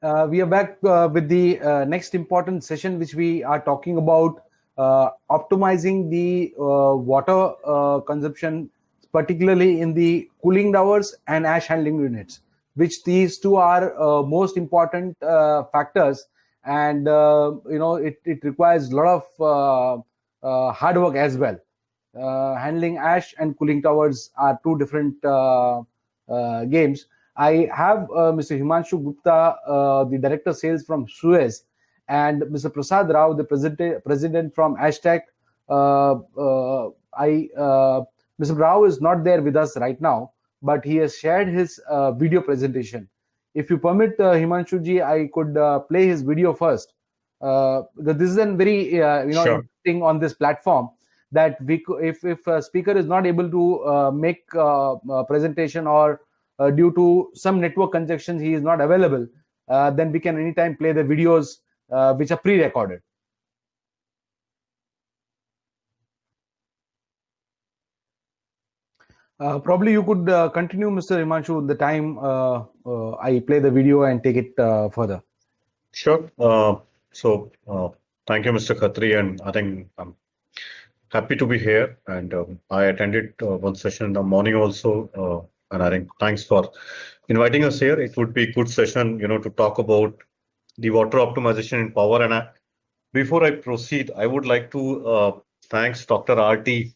We are back with the next important session, which we are talking about optimizing the water consumption, particularly in the cooling towers and ash handling units, which these two are most important factors. And it requires a lot of hard work as well. Handling ash and cooling towers are two different games. I have Mr. Himanshu Gupta, the Director Sales from Suez, and Mr. Prasad Rao, the President from Hashtag. Mr. Rao is not there with us right now, but he has shared his video presentation. If you permit, Himanshu ji, I could play his video first. Because this is a very Sure. interesting on this platform, that if a speaker is not able to make a presentation, or due to some network congestion he is not available, then we can anytime play the videos which are pre-recorded. Probably you could continue, Mr. Himanshu, the time I play the video and take it further. Sure. Thank you, Mr. Khatri, and I think I'm happy to be here. And I attended one session in the morning also, and I think thanks for inviting us here. It would be a good session, to talk about the water optimization in power. And before I proceed, I would like to thanks Dr. R.T.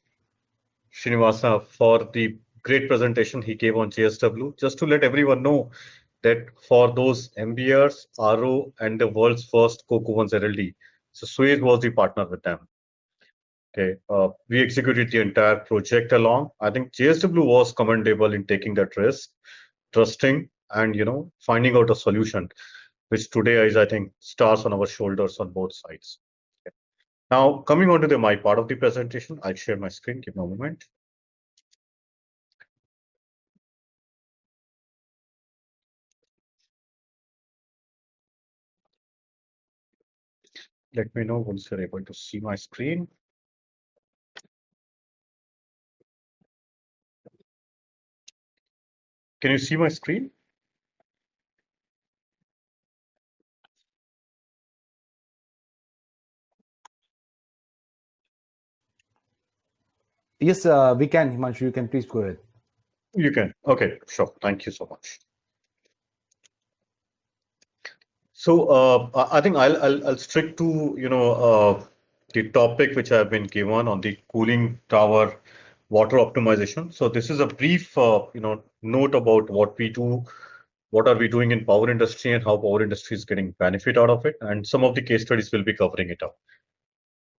Srinivasa for the great presentation he gave on JSW. Just to let everyone know that for those MBRs, RO, and the world's first Coco 1 ZLD, so Suez was the partner with them. Okay, we executed the entire project along. I think JSW was commendable in taking that risk, trusting, and finding out a solution, which today is, I think, stars on our shoulders on both sides. Okay. Now, coming on to my part of the presentation, I'll share my screen. Give me a moment. Let me know once you're able to see my screen. Can you see my screen? Yes, we can, Himanshu. You can please go ahead. You can. Okay, sure. Thank you so much. So I think I'll stick to the topic which I've been given on the cooling tower water optimization. So this is a brief note about what we do, what are we doing in power industry, and how power industry is getting benefit out of it, and some of the case studies will be covering it up.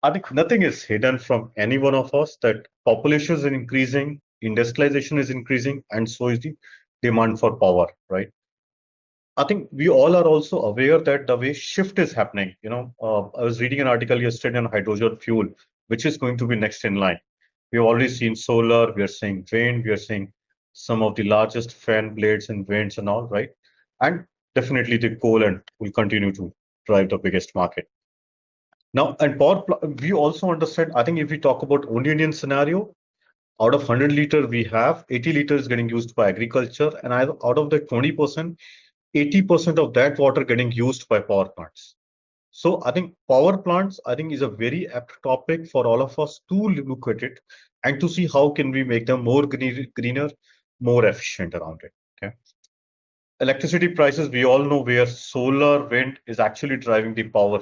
I think nothing is hidden from any one of us that population is increasing, industrialization is increasing, and so is the demand for power, right? I think we all are also aware that the way shift is happening. I was reading an article yesterday on hydrogen fuel, which is going to be next in line. We've already seen solar, we are seeing wind, we are seeing some of the largest fan blades in winds and all, right? And definitely the coal and will continue to drive the biggest market. Now, and we also understand, I think if we talk about only Indian scenario, out of 100 liter we have, 80 liters getting used by agriculture, and out of the 20%, 80% of that water getting used by power plants. So I think power plants, I think, is a very apt topic for all of us to look at it and to see how can we make them more greener, more efficient around it. Okay. Electricity prices, we all know where solar, wind is actually driving the power,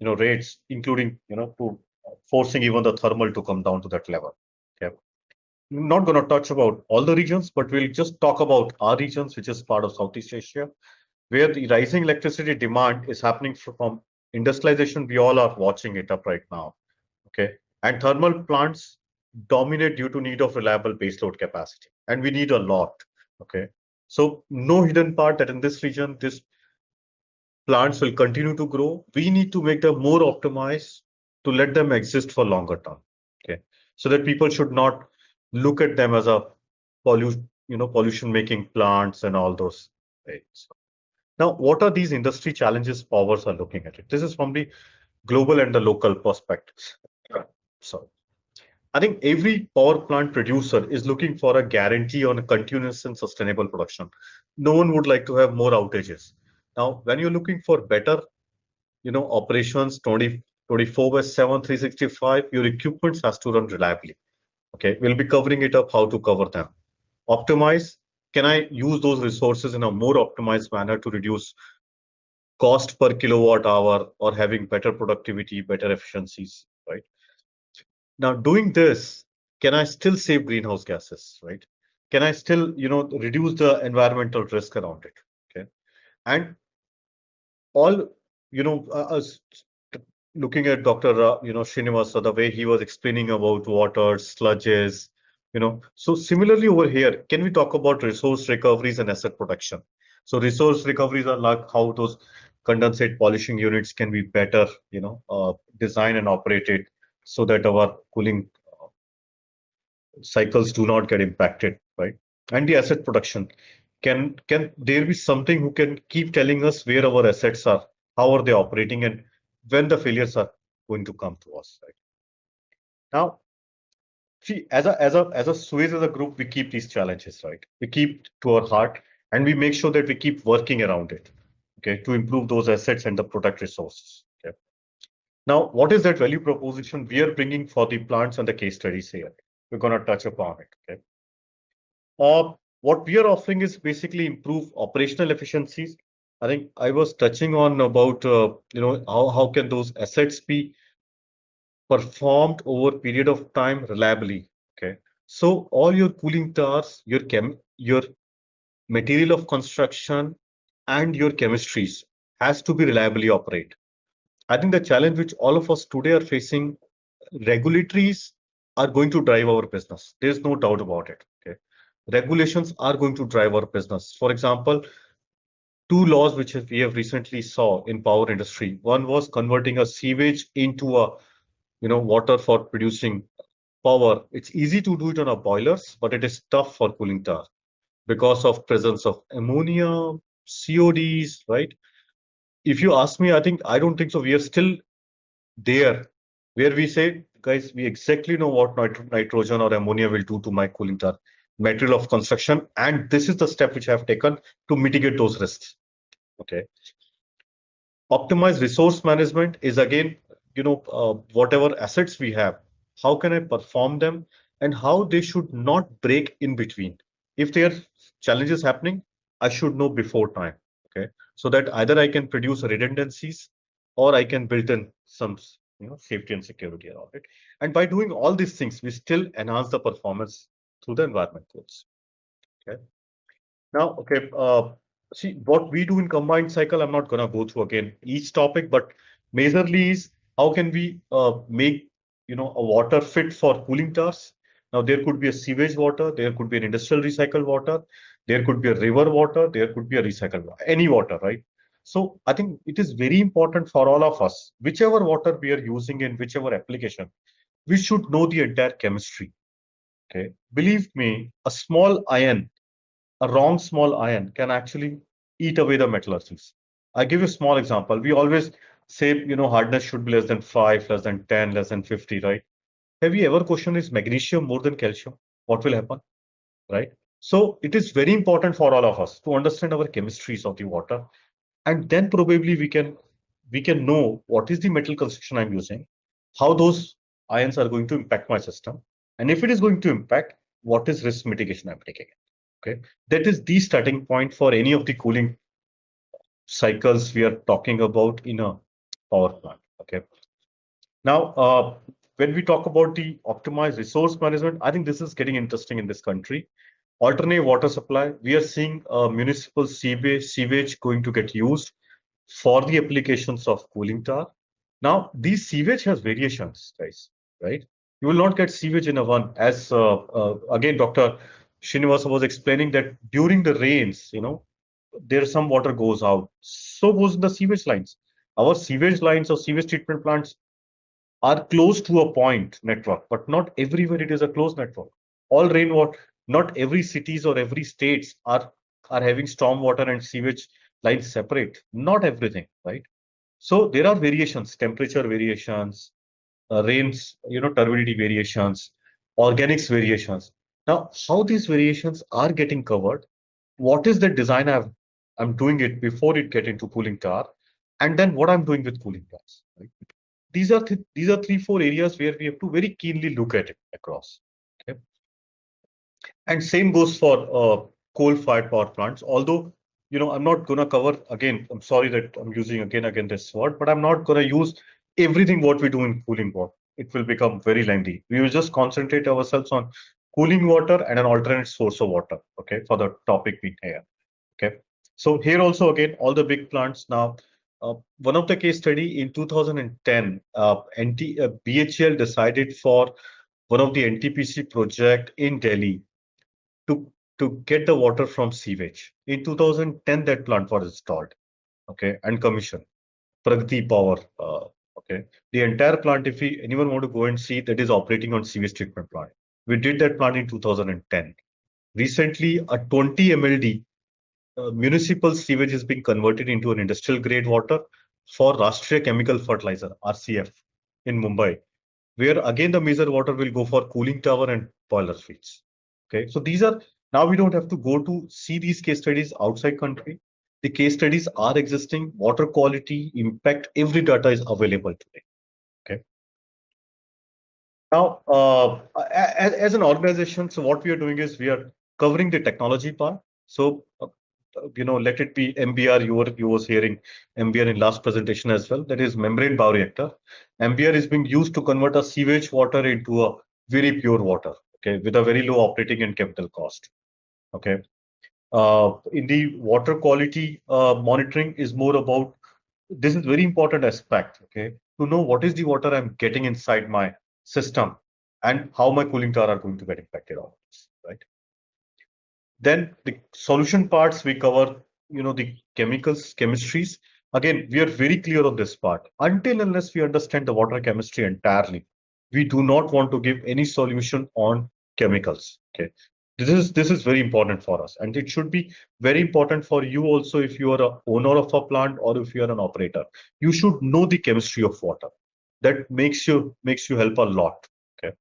rates, including, to forcing even the thermal to come down to that level. Okay. I'm not going to touch about all the regions, but we'll just talk about our regions, which is part of Southeast Asia, where the rising electricity demand is happening from industrialization. We all are watching it up right now. Okay. And thermal plants dominate due to need of reliable baseload capacity. And we need a lot. Okay. So no hidden part that in this region, these plants will continue to grow. We need to make them more optimized to let them exist for longer term. Okay. So that people should not look at them as a pollution making plants and all those things. Now, what are these industry challenges powers are looking at it? This is from the global and the local perspectives. So I think every power plant producer is looking for a guarantee on a continuous and sustainable production. No one would like to have more outages. Now, when you're looking for better, operations 24/7, 365, your equipment has to run reliably. Okay, we'll be covering it up how to cover them. Optimize, can I use those resources in a more optimized manner to reduce cost per kilowatt hour or having better productivity, better efficiencies, right? Now, doing this, can I still save greenhouse gases, right? Can I still, reduce the environmental risk around it? Okay. And all, as looking at Dr. Srinivasa, the way he was explaining about water, sludges, so similarly over here, can we talk about resource recoveries and asset protection? So resource recoveries are like how those condensate polishing units can be better, designed and operated so that our cooling cycles do not get impacted, right? And the asset production. Can there be something who can keep telling us where our assets are, how are they operating, and when the failures are going to come to us, right? Now, see, as a Suez as a group, we keep these challenges, right? We keep to our heart and we make sure that we keep working around it, okay, to improve those assets and the product resources. Okay. Now, what is that value proposition we are bringing for the plants and the case studies here? We're going to touch upon it. Okay. What we are offering is basically improve operational efficiencies. I think I was touching on about how can those assets be performed over a period of time reliably. Okay, so all your cooling towers, your material of construction, and your chemistries has to be reliably operate. I think the challenge which all of us today are facing, regulatories are going to drive our business. There's no doubt about it. Okay, regulations are going to drive our business. For example, two laws which we have recently saw in power industry. One was converting a sewage into a water for producing power. It's easy to do it on a boilers, but it is tough for cooling tower because of presence of ammonia, CODs, right? If you ask me, I don't think so. We are still there where we say, guys, we exactly know what nitrogen or ammonia will do to my cooling tower material of construction, and this is the step which I have taken to mitigate those risks. Okay. Optimized resource management is again, whatever assets we have, how can I perform them and how they should not break in between. If there are challenges happening, I should know before time. Okay. So that either I can produce redundancies or I can build in some safety and security around it. And by doing all these things, we still enhance the performance through the environment goals. Okay. Now, okay, see what we do in combined cycle. I'm not going to go through again each topic, but majorly is how can we make a water fit for cooling towers. Now there could be a sewage water, there could be an industrial recycled water, there could be a river water, there could be a recycled water, any water, right? So I think it is very important for all of us, whichever water we are using in whichever application, we should know the entire chemistry. Okay, believe me, a wrong small ion can actually eat away the metallurgies. I give you a small example. We always say, hardness should be less than 5, less than 10, less than 50, right? Have you ever questioned is magnesium more than calcium? What will happen, right? So it is very important for all of us to understand our chemistries of the water, and then probably we can know what is the metal construction I'm using, how those ions are going to impact my system, and if it is going to impact, what is risk mitigation I'm taking. Okay, that is the starting point for any of the cooling cycles we are talking about in a power plant. Okay, now when we talk about the optimized resource management, I think this is getting interesting in this country. Alternate water supply, we are seeing municipal sewage going to get used for the applications of cooling tower. Now, these sewage has variations, guys, right? You will not get sewage in a one. As again, Dr. Srinivasa was explaining that during the rains, there's some water goes out. So goes the sewage lines. Our sewage lines or sewage treatment plants are close to a point network, but not everywhere it is a closed network. All rainwater, not every cities or every states are having storm water and sewage lines separate. Not everything, right? So there are variations, temperature variations, rains, turbidity variations, organics variations. Now, how these variations are getting covered? What is the design I'm doing it before it get into cooling tower, and then what I'm doing with cooling towers. Right? These are 3-4 areas where we have to very keenly look at it across. Okay? And same goes for coal-fired power plants. Although, I'm not going to cover again. I'm sorry that I'm using again this word, but I'm not going to use everything what we do in cooling water. It will become very lengthy. We will just concentrate ourselves on cooling water and an alternate source of water. Okay, for the topic we have. Okay, so here also again all the big plants now. One of the case study in 2010, BHEL decided for one of the NTPC project in Delhi to get the water from sewage. In 2010, that plant was installed, okay, and commissioned. Pragati Power, okay. The entire plant, if anyone want to go and see, that is operating on sewage treatment plant. We did that plant in 2010. Recently, a 20 MLD municipal sewage is being converted into an industrial grade water for Rashtriya Chemical Fertilizer, RCF, in Mumbai, where again the major water will go for cooling tower and boiler feeds. Okay, so these are, now we don't have to go to see these case studies outside country. The case studies are existing, water quality, impact, every data is available today. Okay. Now, as an organization, so what we are doing is we are covering the technology part. So, let it be MBR. You was hearing MBR in last presentation as well. That is membrane bioreactor. MBR is being used to convert a sewage water into a very pure water. Okay, with a very low operating and capital cost. Okay. In the water quality monitoring is more about, this is very important aspect. Okay, to know what is the water I'm getting inside my system and how my cooling tower are going to get impacted on this, right? Then the solution parts we cover, the chemicals, chemistries. Again, we are very clear on this part. Until unless we understand the water chemistry entirely, we do not want to give any solution on chemicals. Okay, this is very important for us, and it should be very important for you also if you are a owner of a plant or if you are an operator. You should know the chemistry of water. That makes you help a lot. Okay.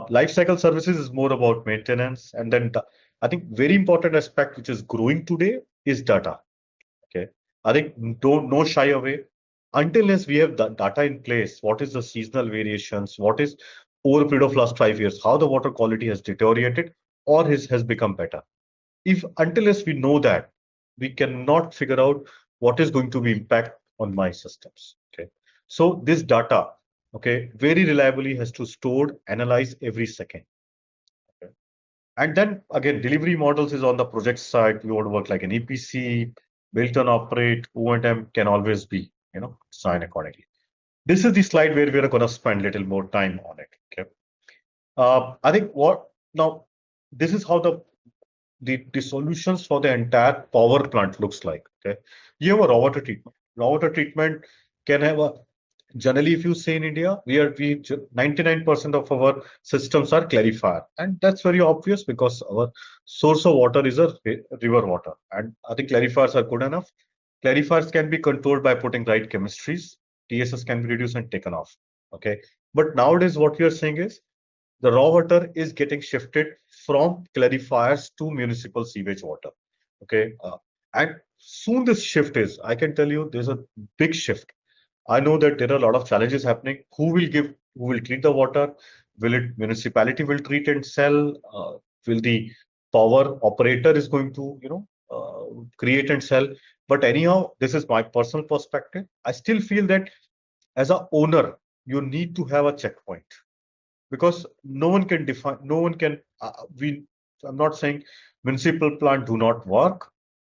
Life cycle services is more about maintenance, and then I think very important aspect which is growing today is data. Okay, I think no shy away until as we have the data in place. What is the seasonal variations? What is over a period of last 5 years? How the water quality has deteriorated or has become better? If until as we know that, we cannot figure out what is going to be impact on my systems. Okay, so this data, okay, very reliably has to stored, analyze every second. Okay. And then again, delivery models is on the project side. We want to work like an EPC, built and operate, O&M can always be, signed accordingly. This is the slide where we're going to spend a little more time on it. Okay. I think now this is how the solutions for the entire power plant looks like. Okay, you have a raw water treatment. Raw water treatment can have a, generally if you say in India, we 99% of our systems are clarifier, and that's very obvious because our source of water is a river water, and I think clarifiers are good enough. Clarifiers can be controlled by putting right chemistries. TSS can be reduced and taken off. Okay, but nowadays what we are saying is the raw water is getting shifted from clarifiers to municipal sewage water. Okay, and soon this shift is, I can tell you, there's a big shift. I know that there are a lot of challenges happening. Who will treat the water? Will it municipality will treat and sell? Will the power operator is going to create and sell? But anyhow, this is my personal perspective. I still feel that as a owner, you need to have a checkpoint, because no one can define, no one can, I'm not saying municipal plant do not work,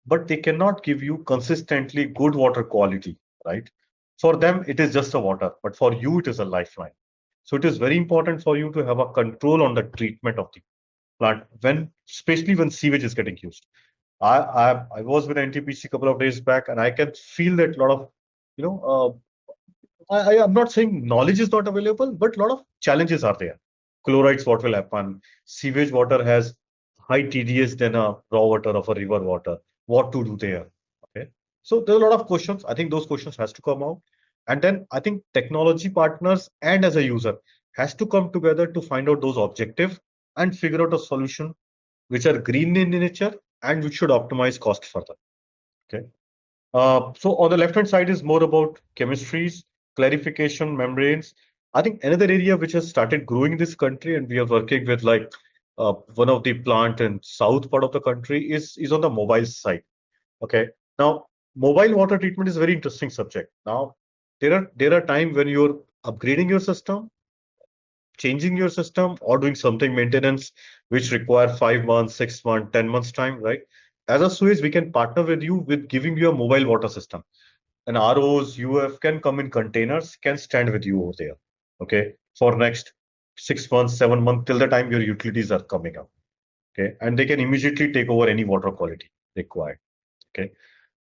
but they cannot give you consistently good water quality, right? For them, it is just a water, but for you, it is a lifeline. So it is very important for you to have a control on the treatment of the plant, especially when sewage is getting used. I was with NTPC a couple of days back, and I can feel that a lot of, I am not saying knowledge is not available, but a lot of challenges are there. Chlorides, what will happen? Sewage water has high TDS than a raw water of a river water. What to do there? Okay. So there are a lot of questions. I think those questions has to come out. And then I think technology partners and as a user has to come together to find out those objectives and figure out a solution which are green in nature and which should optimize cost further. Okay. So on the left-hand side is more about chemistries, clarification, membranes. I think another area which has started growing in this country, and we are working with like one of the plant in south part of the country is on the mobile side. Okay. Now, mobile water treatment is a very interesting subject. Now, there are times when you're upgrading your system, changing your system, or doing something maintenance which require 5 months, 6 months, 10 months time, right? As a Suez, we can partner with you with giving you a mobile water system. And ROs, UF can come in containers, can stand with you over there. Okay. For next 6 months, 7 months, till the time your utilities are coming up. Okay. And they can immediately take over any water quality required. Okay.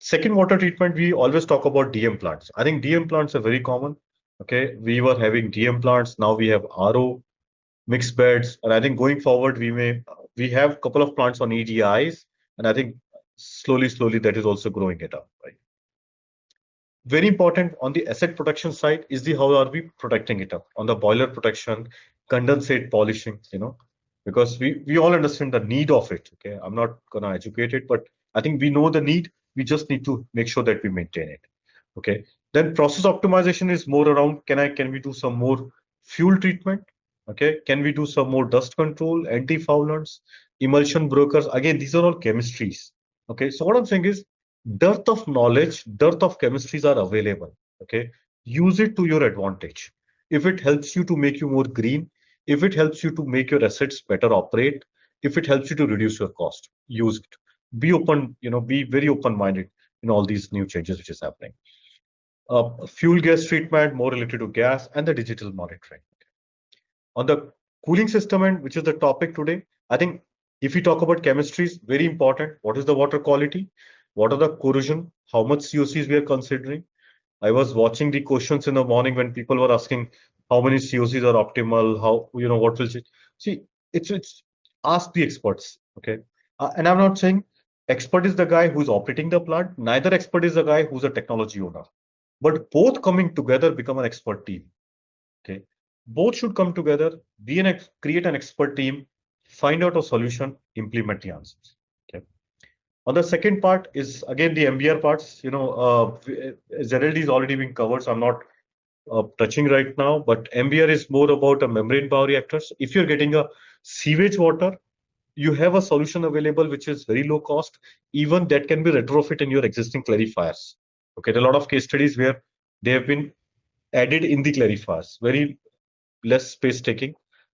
Second, water treatment, we always talk about DM plants. I think DM plants are very common. Okay. We were having DM plants. Now we have RO, mixed beds. And I think going forward, we have a couple of plants on EDIs. And I think slowly that is also growing it up. Right. Very important on the asset protection side is the how are we protecting it up on the boiler protection, condensate polishing, because we all understand the need of it. Okay, I'm not gonna educate it, but I think we know the need. We just need to make sure that we maintain it. Okay, then process optimization is more around can we do some more fuel treatment? Okay, can we do some more dust control, anti-foulants, emulsion brokers? Again, these are all chemistries. Okay, so what I'm saying is dearth of knowledge, dearth of chemistries are available. Okay, use it to your advantage. If it helps you to make you more green, if it helps you to make your assets better operate, if it helps you to reduce your cost, use it. Be open, be very open-minded in all these new changes which is happening. Fuel gas treatment, more related to gas, and the digital monitoring. On the cooling system end, which is the topic today, I think if we talk about chemistry, is very important. What is the water quality? What are the corrosion? How much COCs we are considering? I was watching the questions in the morning when people were asking how many COCs are optimal, how, what will it? See, it's ask the experts, okay? And I'm not saying expert is the guy who's operating the plant, neither expert is the guy who's a technology owner. But both coming together become an expert team, okay? Both should come together, create an expert team, find out a solution, implement the answers. Okay. On the second part is again the MBR parts. ZLD is already being covered, so I'm not touching right now. But MBR is more about a membrane bioreactors. If you're getting a sewage water, you have a solution available which is very low cost. Even that can be retrofit in your existing clarifiers. Okay, there are a lot of case studies where they have been added in the clarifiers. Very less space taking.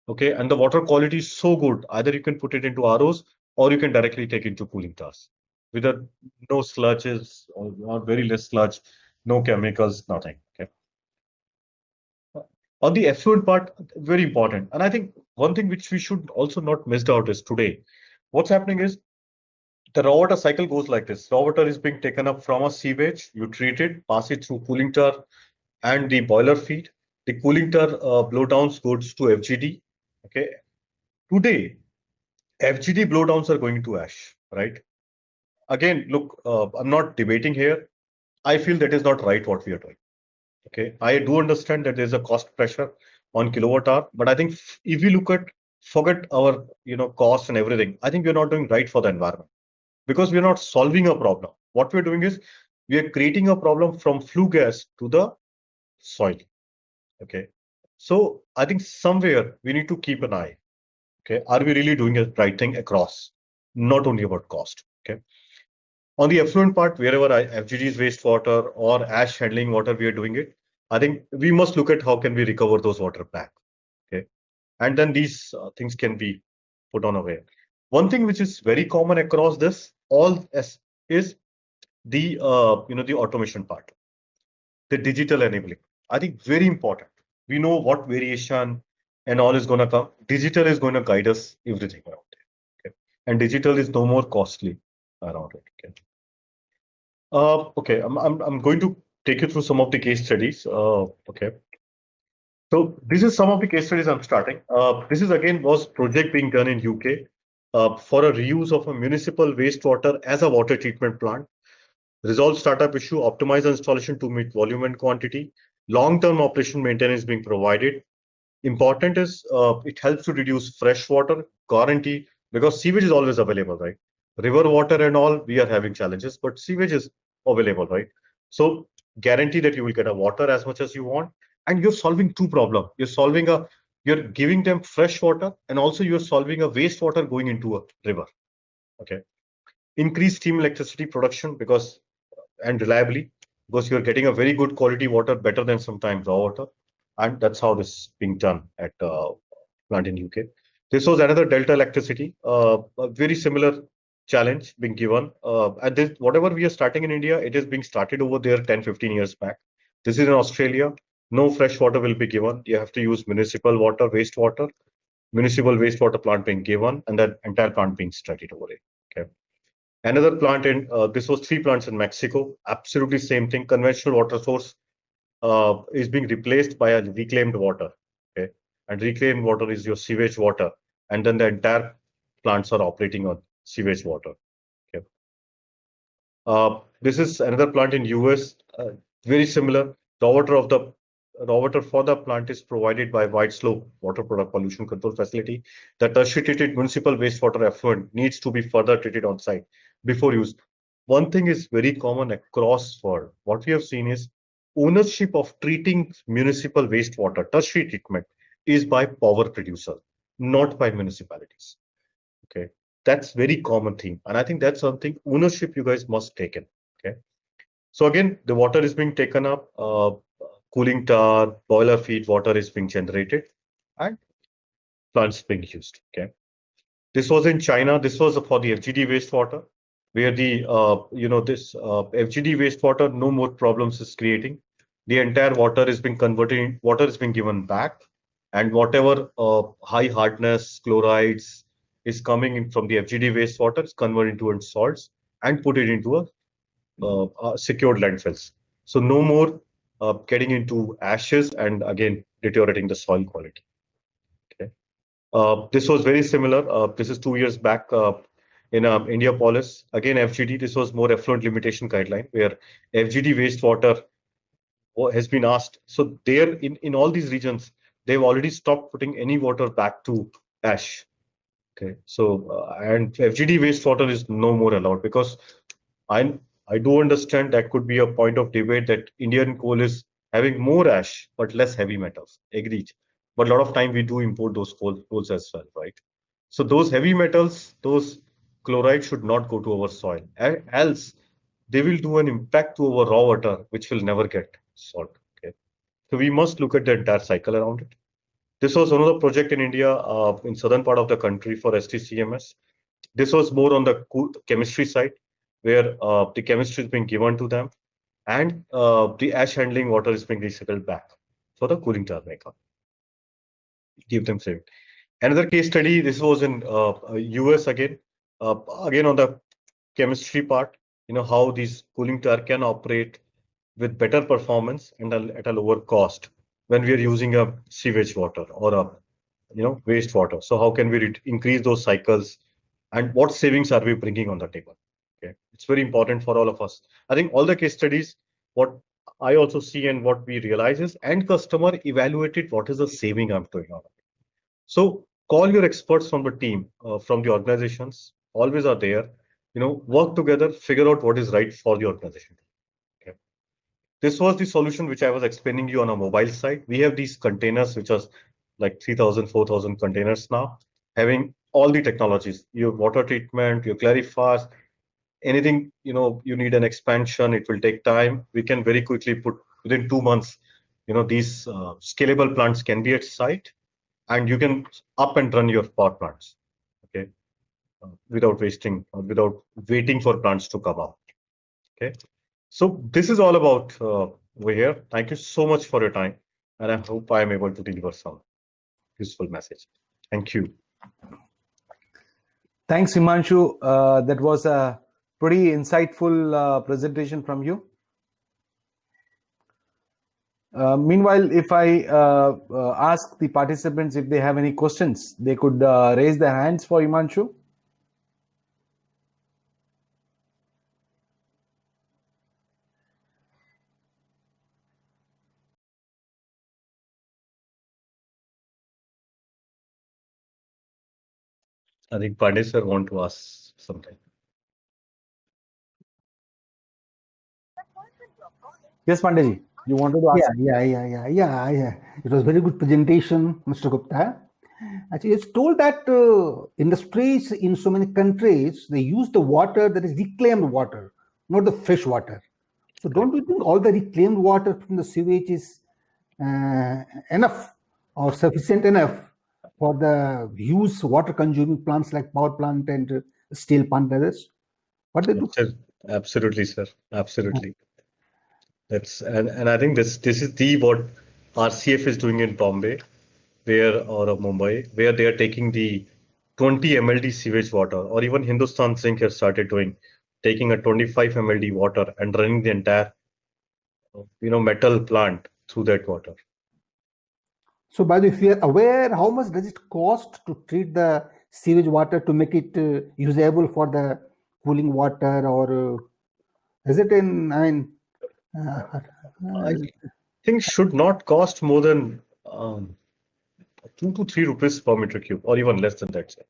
Okay, and the water quality is so good. Either you can put it into ROs or you can directly take into cooling towers with no sludges or very less sludge, no chemicals, nothing. Okay. On the effluent part, very important. And I think one thing which we should also not miss out is today, what's happening is the raw water cycle goes like this. Raw water is being taken up from a sewage, you treat it, pass it through cooling tower and the boiler feed. The cooling tower blowdowns goes to FGD. Okay. Today, FGD blowdowns are going to ash, right? Again, look, I'm not debating here. I feel that is not right what we are doing. Okay, I do understand that there's a cost pressure on kilowatt hour, but I think if we forget our cost and everything, I think we're not doing right for the environment because we're not solving a problem. What we're doing is we are creating a problem from flue gas to the soil. Okay, so I think somewhere we need to keep an eye. Okay, are we really doing the right thing across? Not only about cost. Okay. On the effluent part, wherever FGD is wastewater or ash handling water, we are doing it. I think we must look at how can we recover those water back. Okay, and then these things can be put on away. One thing which is very common across this all is the the automation part, the digital enabling. I think very important. We know what variation and all is going to come. Digital is going to guide us everything around it. Okay, and digital is no more costly around it. Okay. Okay, I'm going to take you through some of the case studies. Okay. So this is some of the case studies I'm starting. This is again was project being done in UK for a reuse of a municipal wastewater as a water treatment plant. Resolve startup issue, optimize installation to meet volume and quantity. Long-term operation maintenance being provided. Important is it helps to reduce fresh water, guarantee, because sewage is always available, right? river water and all, we are having challenges, but sewage is available, right? So guarantee that you will get a water as much as you want, and you're solving two problems. You're giving them fresh water, and also you're solving a wastewater going into a river. Okay. Increase steam electricity production and reliably, because you're getting a very good quality water, better than sometimes raw water, and that's how this is being done at plant in UK. This was another Delta Electricity, a very similar challenge being given. And this, whatever we are starting in India, it is being started over there 10, 15 years back. This is in Australia. No fresh water will be given. You have to use municipal wastewater plant being given, and that entire plant being studied over it. Okay. Another plant this was three plants in Mexico. Absolutely same thing. Conventional water source is being replaced by a reclaimed water. Okay, and reclaimed water is your sewage water, and then the entire plants are operating on sewage water. Okay, this is another plant in US. Very similar. Raw water for the plant is provided by White Slope Water Product Pollution Control Facility. The tertiary treated municipal wastewater effluent needs to be further treated on site before use. One thing is very common across world. What we have seen is ownership of treating municipal wastewater, tertiary treatment, is by power producer, not by municipalities. Okay, that's very common thing, and I think that's something ownership you guys must take in. Okay, so again, the water is being taken up, cooling tower, boiler feed water is being generated, and plants being used. Okay, this was in China. This was for the FGD wastewater, where the this FGD wastewater, no more problems is creating. The entire water is being converted. Water is being given back, and whatever high hardness chlorides is coming in from the FGD wastewater is converted into salts and put it into a secured landfills. So no more getting into ashes and again deteriorating the soil quality. Okay. This was very similar. This is 2 years back in Indianapolis. Again, FGD, this was more effluent limitation guideline where FGD wastewater has been asked. So there in all these regions, they've already stopped putting any water back to ash. Okay. So, and FGD wastewater is no more allowed because I I do understand that could be a point of debate that Indian coal is having more ash but less heavy metals. Agreed. But a lot of time we do import those coals as well, right? So those heavy metals, those chlorides should not go to our soil. Else they will do an impact to our raw water, which will never get solved. Okay. So we must look at the entire cycle around it. This was another project in India, in southern part of the country for STCMS. This was more on the chemistry side, where the chemistry is being given to them, and the ash handling water is being recycled back for the cooling tower makeup. Give them saving. Another case study. This was in US again. Again on the chemistry part. You know how these cooling tower can operate with better performance and at a lower cost when we are using a sewage water or a wastewater. So how can we increase those cycles, and what savings are we bringing on the table? Okay, it's very important for all of us. I think all the case studies, what I also see and what we realize is end customer evaluated what is the saving I'm doing on it. So call your experts from the team, from the organizations, always are there. Work together, figure out what is right for the organization. Okay. This was the solution which I was explaining you on a mobile side. We have these containers, which are like 3,000, 4,000 containers now, having all the technologies, your water treatment, your clarifiers, anything, you need an expansion, it will take time. We can very quickly put within 2 months, these scalable plants can be at site, and you can up and run your power plants, okay, without waiting for plants to come out. Okay. So this is all about over here. Thank you so much for your time, and I hope I am able to deliver some useful message. Thank you. Thanks, Himanshu. That was a pretty insightful presentation from you. Meanwhile, if I ask the participants if they have any questions, they could raise their hands for Himanshu. I think Pandey sir want to ask something. Yes, Pandey, you wanted to ask? Yeah. It was very good presentation, Mr. Gupta. Actually, it's told that industries in so many countries, they use the water that is reclaimed water, not the fresh water. So don't you think all the reclaimed water from the sewage is enough or sufficient enough for the use water consuming plants like power plant and steel plant others? What they do? Absolutely, sir. Absolutely. And I think this is the what RCF is doing in Bombay, or Mumbai, where they are taking the 20 mld sewage water, or even Hindustan Zinc has started doing, taking a 25 mld water and running the entire metal plant through that water. So, by the way, if you are aware, how much does it cost to treat the sewage water to make it usable for the cooling water, or is it in? I think should not cost more than 2 to 3 rupees per meter cube, or even less than that, sir.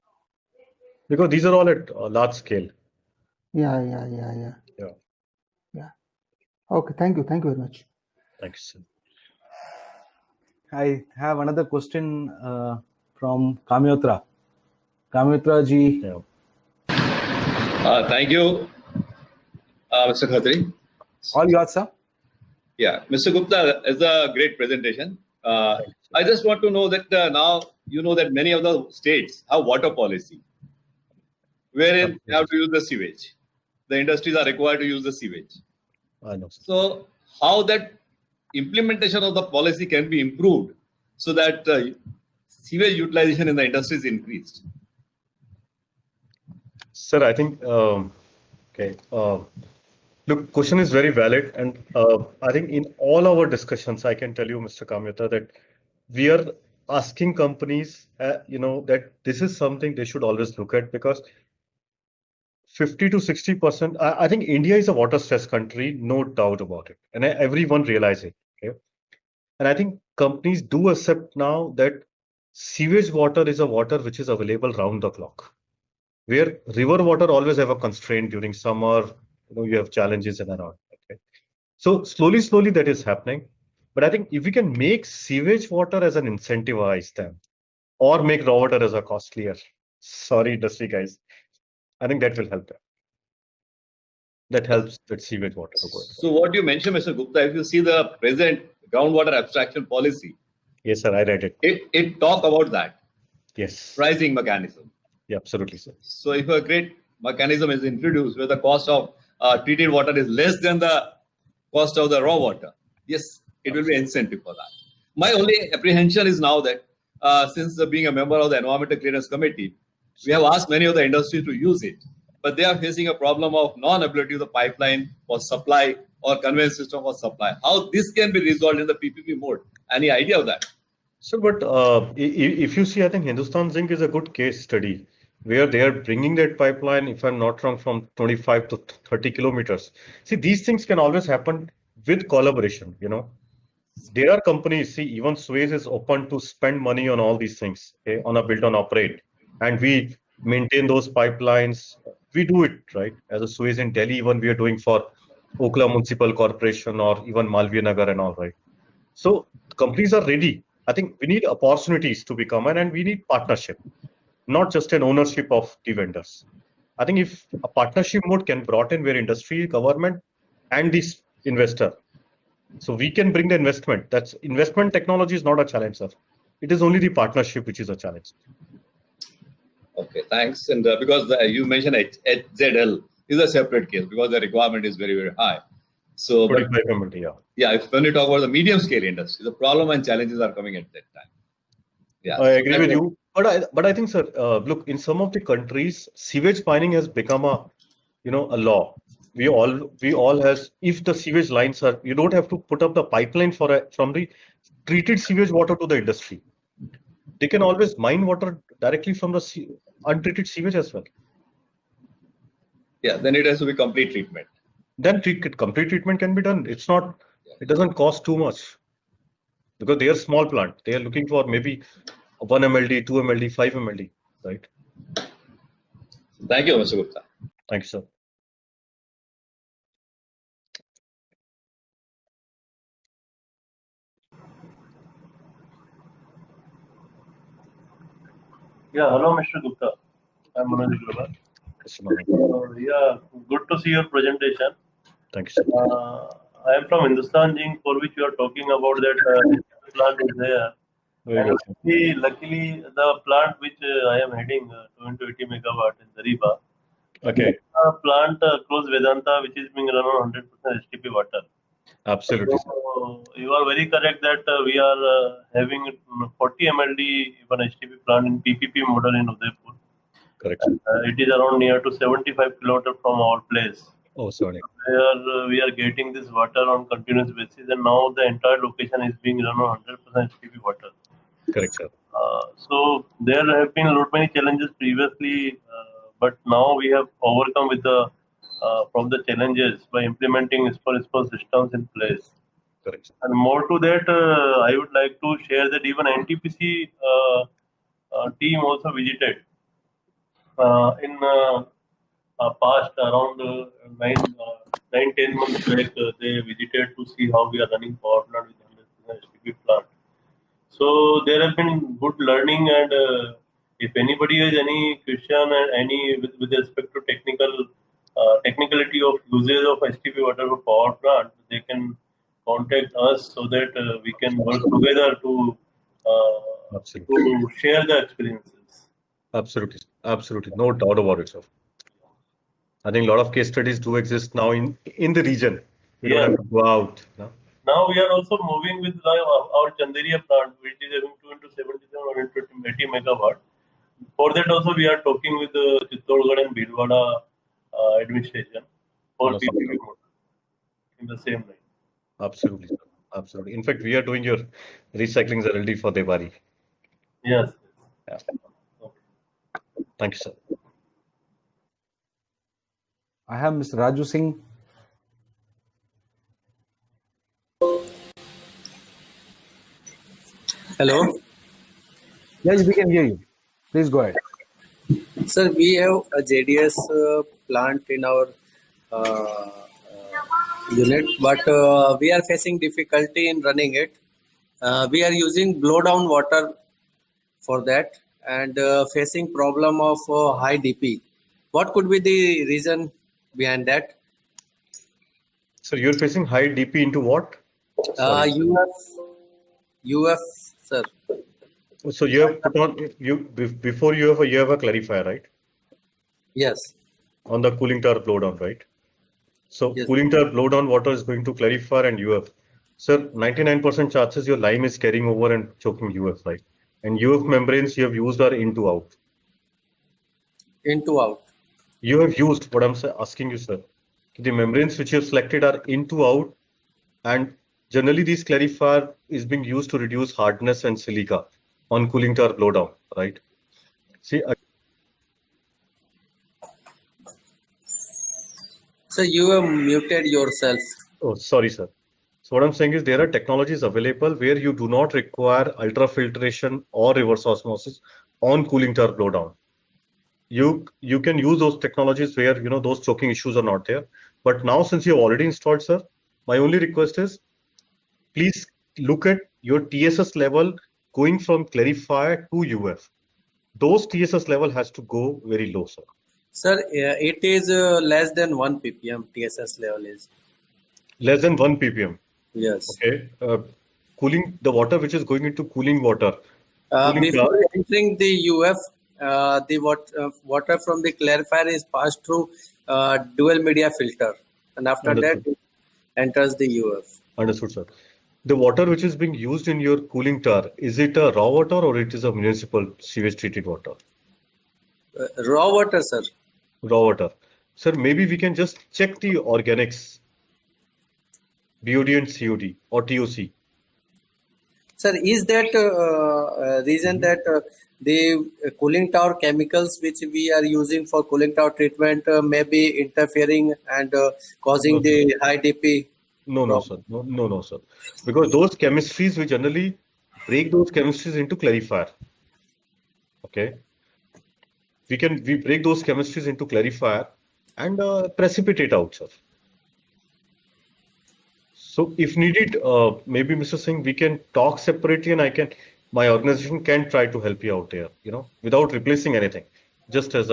Because these are all at large scale. Yeah. Okay, thank you very much. Thanks, sir. I have another question from Kamyotra. Kamyotra ji. Yeah. Thank you, Mr. Khatri. All yours, sir. Yeah, Mr. Gupta, it's a great presentation. I just want to know that now you know that many of the states have water policy, wherein you have to use the sewage. The industries are required to use the sewage. I know, sir. So how that implementation of the policy can be improved so that sewage utilization in the industry is increased? Sir, I think, okay. Look, question is very valid. And I think in all our discussions, I can tell you, Mr. Kamyata, that we are asking companies, that this is something they should always look at, because 50 to 60%, I think India is a water stressed country, no doubt about it. And everyone realizes it. Okay? And I think companies do accept now that sewage water is a water which is available round the clock. Where river water always have a constraint during summer, you have challenges and around. Okay? So slowly that is happening. But I think if we can make sewage water as an incentivize them, or make raw water as a costlier, sorry industry guys, I think that will help them. That helps that sewage water to go. So what you mentioned, Mr. Gupta, if you see the present groundwater abstraction policy. Yes, sir, I read it. It talk about that. Yes. Pricing mechanism. Yeah, absolutely, sir. So if a great mechanism is introduced where the cost of treated water is less than the cost of the raw water, yes, it will be incentive for that. My only apprehension is now that since being a member of the Environmental Clearance Committee, we have asked many of the industries to use it, but they are facing a problem of non-ability of the pipeline for supply or conveyance system for supply. How this can be resolved in the PPP mode? Any idea of that? So, but if you see, I think Hindustan Zinc is a good case study where they are bringing that pipeline, if I'm not wrong, from 25 to 30 kilometers. See, these things can always happen with collaboration, There are companies, see, even Suez is open to spend money on all these things, okay, on a build on operate. And we maintain those pipelines. We do it, right? As a Suez in Delhi, even we are doing for Okla Municipal Corporation or even Malviya Nagar and all, right? So companies are ready. I think we need opportunities to become, and we need partnership, not just an ownership of the vendors. I think if a partnership mode can brought in where industry, government, and this investor, so we can bring the investment. That's investment technology is not a challenge, sir. It is only the partnership which is a challenge. Okay, thanks. And because you mentioned HZL is a separate case because the requirement is very, very high. So, but, when you talk about the medium scale industry, the problem and challenges are coming at that time. Yeah, I agree with you. But I think, sir, look, in some of the countries, sewage pining has become a law. We all has, if the sewage lines are, you don't have to put up the pipeline from the treated sewage water to the industry. They can always mine water directly from the untreated sewage as well. Yeah, then it has to be complete treatment. Then complete treatment can be done. It's not, it doesn't cost too much because they are small plant. They are looking for maybe 1 MLD, 2 MLD, 5 MLD, right? Thank you, Mr. Gupta. Thank you, sir. Yeah, hello, Mr. Gupta. I'm Manoj Agrawal. Mr. Manoj. Yeah, good to see your presentation. Thank you, sir. I am from Hindustan Zinc, for which you are talking about that plant is there. Very And good, sir. luckily, the plant which I am heading, 280 megawatt in Dariba, Okay, plant close Vedanta, which is being run on 100% STP water. absolutely, sir. So you are very correct that we are having 40 MLD even STP plant in PPP model in Udaipur. Correct, sir. It is around near to 75 kilometers from our place. Oh, sorry. Where we are getting this water on continuous basis, and now the entire location is being run on 100% STP water. Correct, sir. So there have been a lot many challenges previously, but now we have overcome with the from the challenges by implementing ISPO systems in place. Correct, sir. And more to that, I would like to share that even NTPC team also visited in past around 9-10 months back. They visited to see how we are running power plant with 100% STP plant. So there have been good learning, and if anybody has any question and any with respect to technicality of usage of STP water for power plant, they can contact us so that we can work together to Absolutely. share the experiences. Absolutely, sir. Absolutely. No doubt about it, sir. I think a lot of case studies do exist now in the region. We don't Yeah. have to go out. No? Now we are also moving with our Chanderia plant, which is having 2 into 77 or into 80 megawatt. For that also we are talking with the Chittorgarh and Bhilwara administration for No, PPP sir. model in the same line. Absolutely, sir. Absolutely. In fact, we are doing your recycling ZLD for Debari. Yes. Yeah. Okay. Thank you, sir. I have Mr. Raju Singh. Hello, Yes, we can hear you. Please go ahead. sir. We have a JDS plant in our unit, but we are facing difficulty in running it. We are using blow down water for that and facing problem of high DP. What could be the reason behind that? So you're facing high DP into what? Sorry. UF, sir. So you have put on before you have a clarifier, right? Yes. On the cooling tower blowdown, right? So Yes. cooling tower blowdown water is going to clarifier and UF. Sir, 99% chances your lime is carrying over and choking UF, right? And UF membranes you have used are into out. Into out. You have used what I'm asking you, sir. The membranes which you have selected are into out, and generally these clarifier is being used to reduce hardness and silica on cooling tower blowdown, right? See, So you have muted yourself. oh, sorry, sir. So what I'm saying is there are technologies available where you do not require ultrafiltration or reverse osmosis on cooling tower blowdown. You can use those technologies where those choking issues are not there. But now since you have already installed, sir, my only request is please look at your TSS level going from clarifier to UF. Those TSS level has to go very low, sir. Sir, it is less than 1 ppm TSS level is. Less than 1 ppm. Yes. Okay. Cooling the water which is going into cooling water. Before entering the UF, the water from the clarifier is passed through dual media filter, and after Understood. that it enters the UF. Understood, sir. The water which is being used in your cooling tower, is it a raw water or it is a municipal sewage treated water? Raw water, sir. Raw water. Sir, maybe we can just check the organics, BOD and COD or TOC. Sir, is that reason that the cooling tower chemicals which we are using for cooling tower treatment may be interfering and causing the high DP? No, sir. No, sir. Because those chemistries, we generally break those chemistries into clarifier. Okay. We break those chemistries into clarifier and precipitate out, sir. So if needed, maybe Mr. Singh, we can talk separately and I can my organization can try to help you out there, without replacing anything. Just as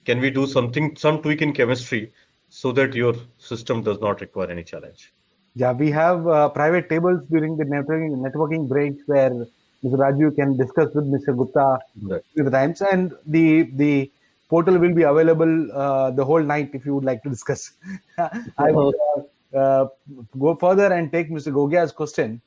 can we do some tweak in chemistry so that your system does not require any challenge? Yeah, we have private tables during the networking breaks where Mr. Raju can discuss with Mr. Gupta the times, and the portal will be available the whole night if you would like to discuss. I would go further and take Mr. Gogia's question.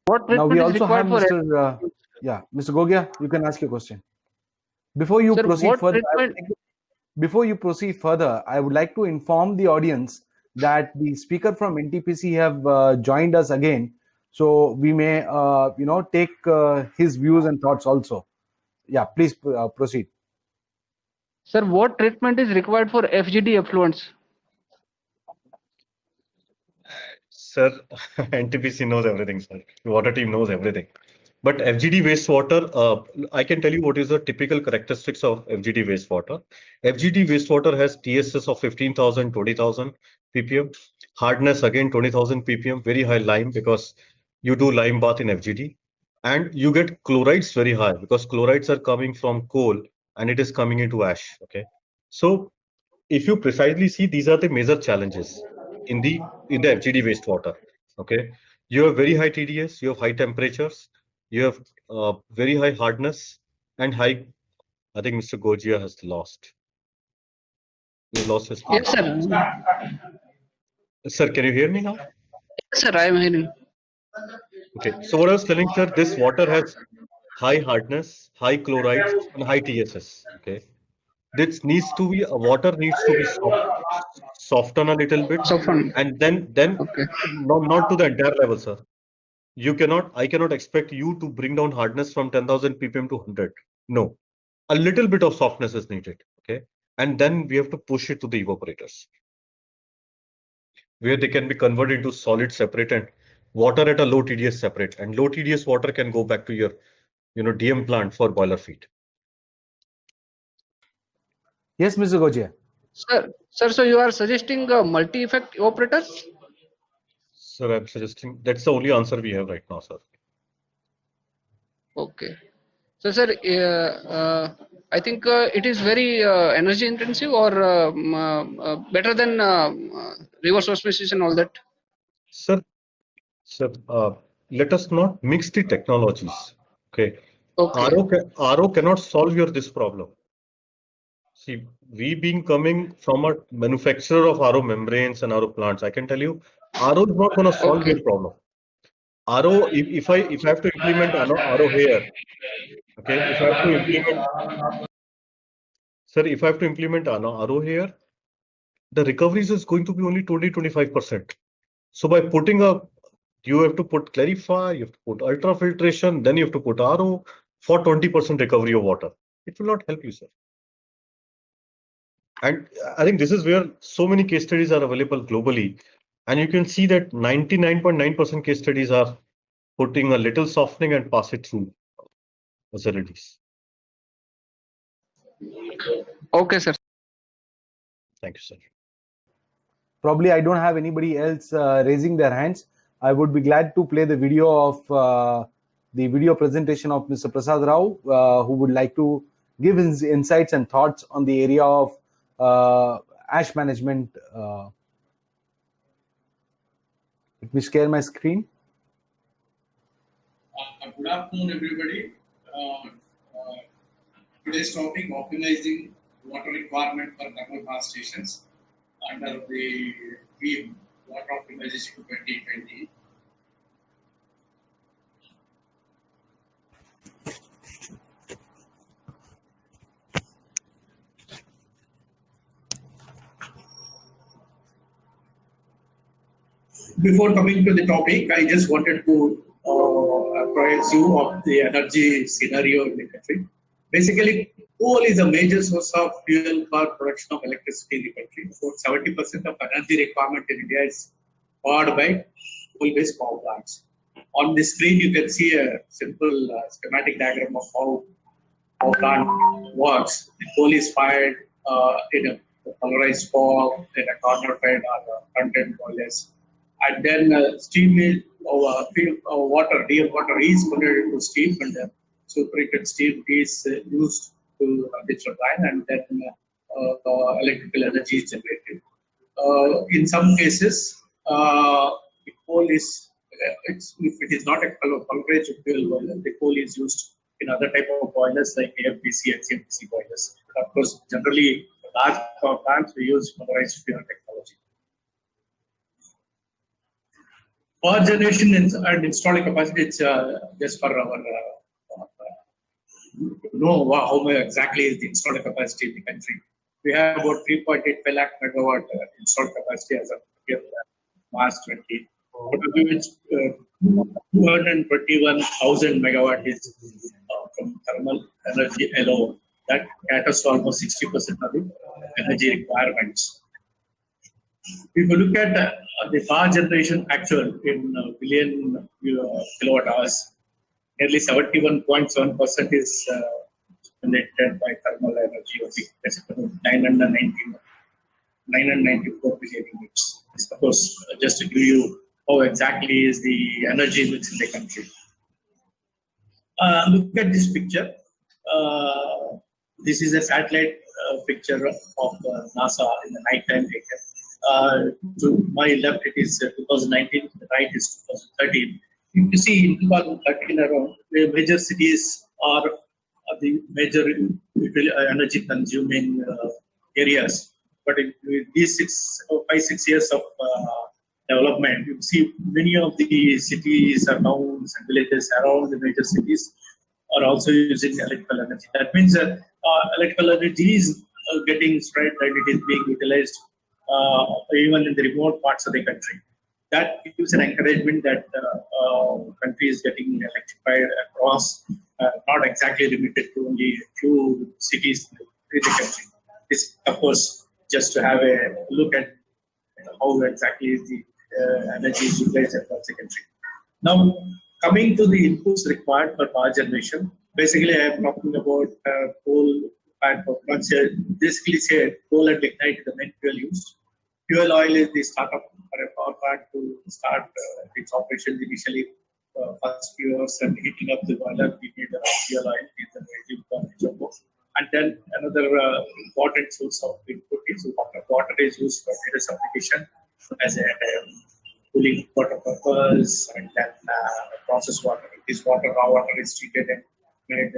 What Now we treatment is also have required for Mr. Mr. Gogia, you can ask your question. Before you Sir, proceed what further, I would like to inform the audience that the speaker from NTPC have joined us again, so we may take his views and thoughts also. Yeah, please proceed. Sir, what treatment is required for FGD effluents? Sir, NTPC knows everything, sir. The water team knows everything. But FGD wastewater, I can tell you what is the typical characteristics of FGD wastewater. FGD wastewater has TSS of 15,000, 20,000 ppm. Hardness again 20,000 ppm, very high lime because you do lime bath in FGD. And you get chlorides very high because chlorides are coming from coal and it is coming into ash. Okay. So if you precisely see, these are the major challenges in the FGD wastewater. Okay. You have very high TDS, you have high temperatures, you have very high hardness and high. I think Mr. Gogia has lost. He lost his. Yes, sir. Sir, can you hear me now? Yes, sir, I am hearing. Okay. So what I was telling, sir, this water has high hardness, high chlorides, and high TSS. Okay. This needs to be water needs to be soften a little bit, and then okay. not to the entire level, sir. I cannot expect you to bring down hardness from 10,000 ppm to 100. No, a little bit of softness is needed. Okay, and then we have to push it to the evaporators, where they can be converted into solid separate and water at a low TDS separate, and low TDS water can go back to your, DM plant for boiler feed. Yes, Mr. Gogia. Sir, so you are suggesting multi-effect evaporators? Sir, I'm suggesting that's the only answer we have right now, sir. Okay. So, sir, I think it is very energy intensive or better than reverse osmosis and all that? Sir, let us not mix the technologies. Okay. RO cannot solve this problem. See, we being coming from a manufacturer of RO membranes and RO plants, I can tell you, RO is not going to solve your problem. RO, if I have to implement RO here, okay, if I have to implement RO here, the recoveries is going to be only 20-25%. So by putting you have to put clarify, you have to put ultrafiltration, then you have to put RO for 20% recovery of water. It will not help you, sir. And I think this is where so many case studies are available globally. And you can see that 99.9% case studies are putting a little softening and pass it through facilities. Okay, sir. Thank you, sir. Probably I don't have anybody else raising their hands. I would be glad to play the video of the video presentation of Mr. Prasad Rao, who would like to give his insights and thoughts on the area of ash management. Let me share my screen. Good afternoon, everybody. Today's topic: optimizing water requirement for thermal power stations under the theme Water Optimization 2020. Before coming to the topic, I just wanted to provide you of the energy scenario in the country. Basically, coal is a major source of fuel for production of electricity in the country. About 70% of energy requirement in India is powered by coal-based power plants. On the screen, you can see a simple schematic diagram of how power plant works, the coal is fired in a polarized form, in a corner fed or front-end boilers. And then steam is, water, real water is converted to steam, and the superheated steam is used to the turbine, and then electrical energy is generated. In some cases, the coal is, if it is not a pulverized fuel boiler, the coal is used in other type of boilers like AFPC and CFPC boilers. But of course, generally, large power plants, we use pulverized fuel technology. Power generation and installing capacity, it's just for our know how much exactly is the installed capacity in the country. We have about 3.85 lakh megawatt installed capacity as of March 20, out of which 221,000 megawatt is from thermal energy alone. That caters to almost 60% of the energy requirements. If you look at the power generation actual in billion kilowatt hours, nearly 71.7% is generated by thermal energy, or 994 billion units. Of course, just to give you how exactly is the energy mix in the country. Look at this picture. This is a satellite picture of NASA in the nighttime data. To my left, it is 2019. To the right is 2013. You see, in 2013 around, the major cities are the major energy consuming areas. But in these 5-6 years of development, you see many of the cities, towns, and villages around the major cities are also using electrical energy. That means electrical energy is getting spread and it is being utilized even in the remote parts of the country. That gives an encouragement that country is getting electrified across, not exactly limited to only a few cities in the country. This, of course, just to have a look at how exactly the energy is utilized across the country. Now, coming to the inputs required for power generation, basically I am talking about coal and power plants. Basically said coal and lignite is the main fuel used. Fuel oil is the startup for a power plant to start its operations initially. First few hours and heating up the boiler, we need fuel oil in the medium. And then another important source of input is water. Water is used for various application as a cooling water purpose, and then processed water. This water, raw water, is treated and made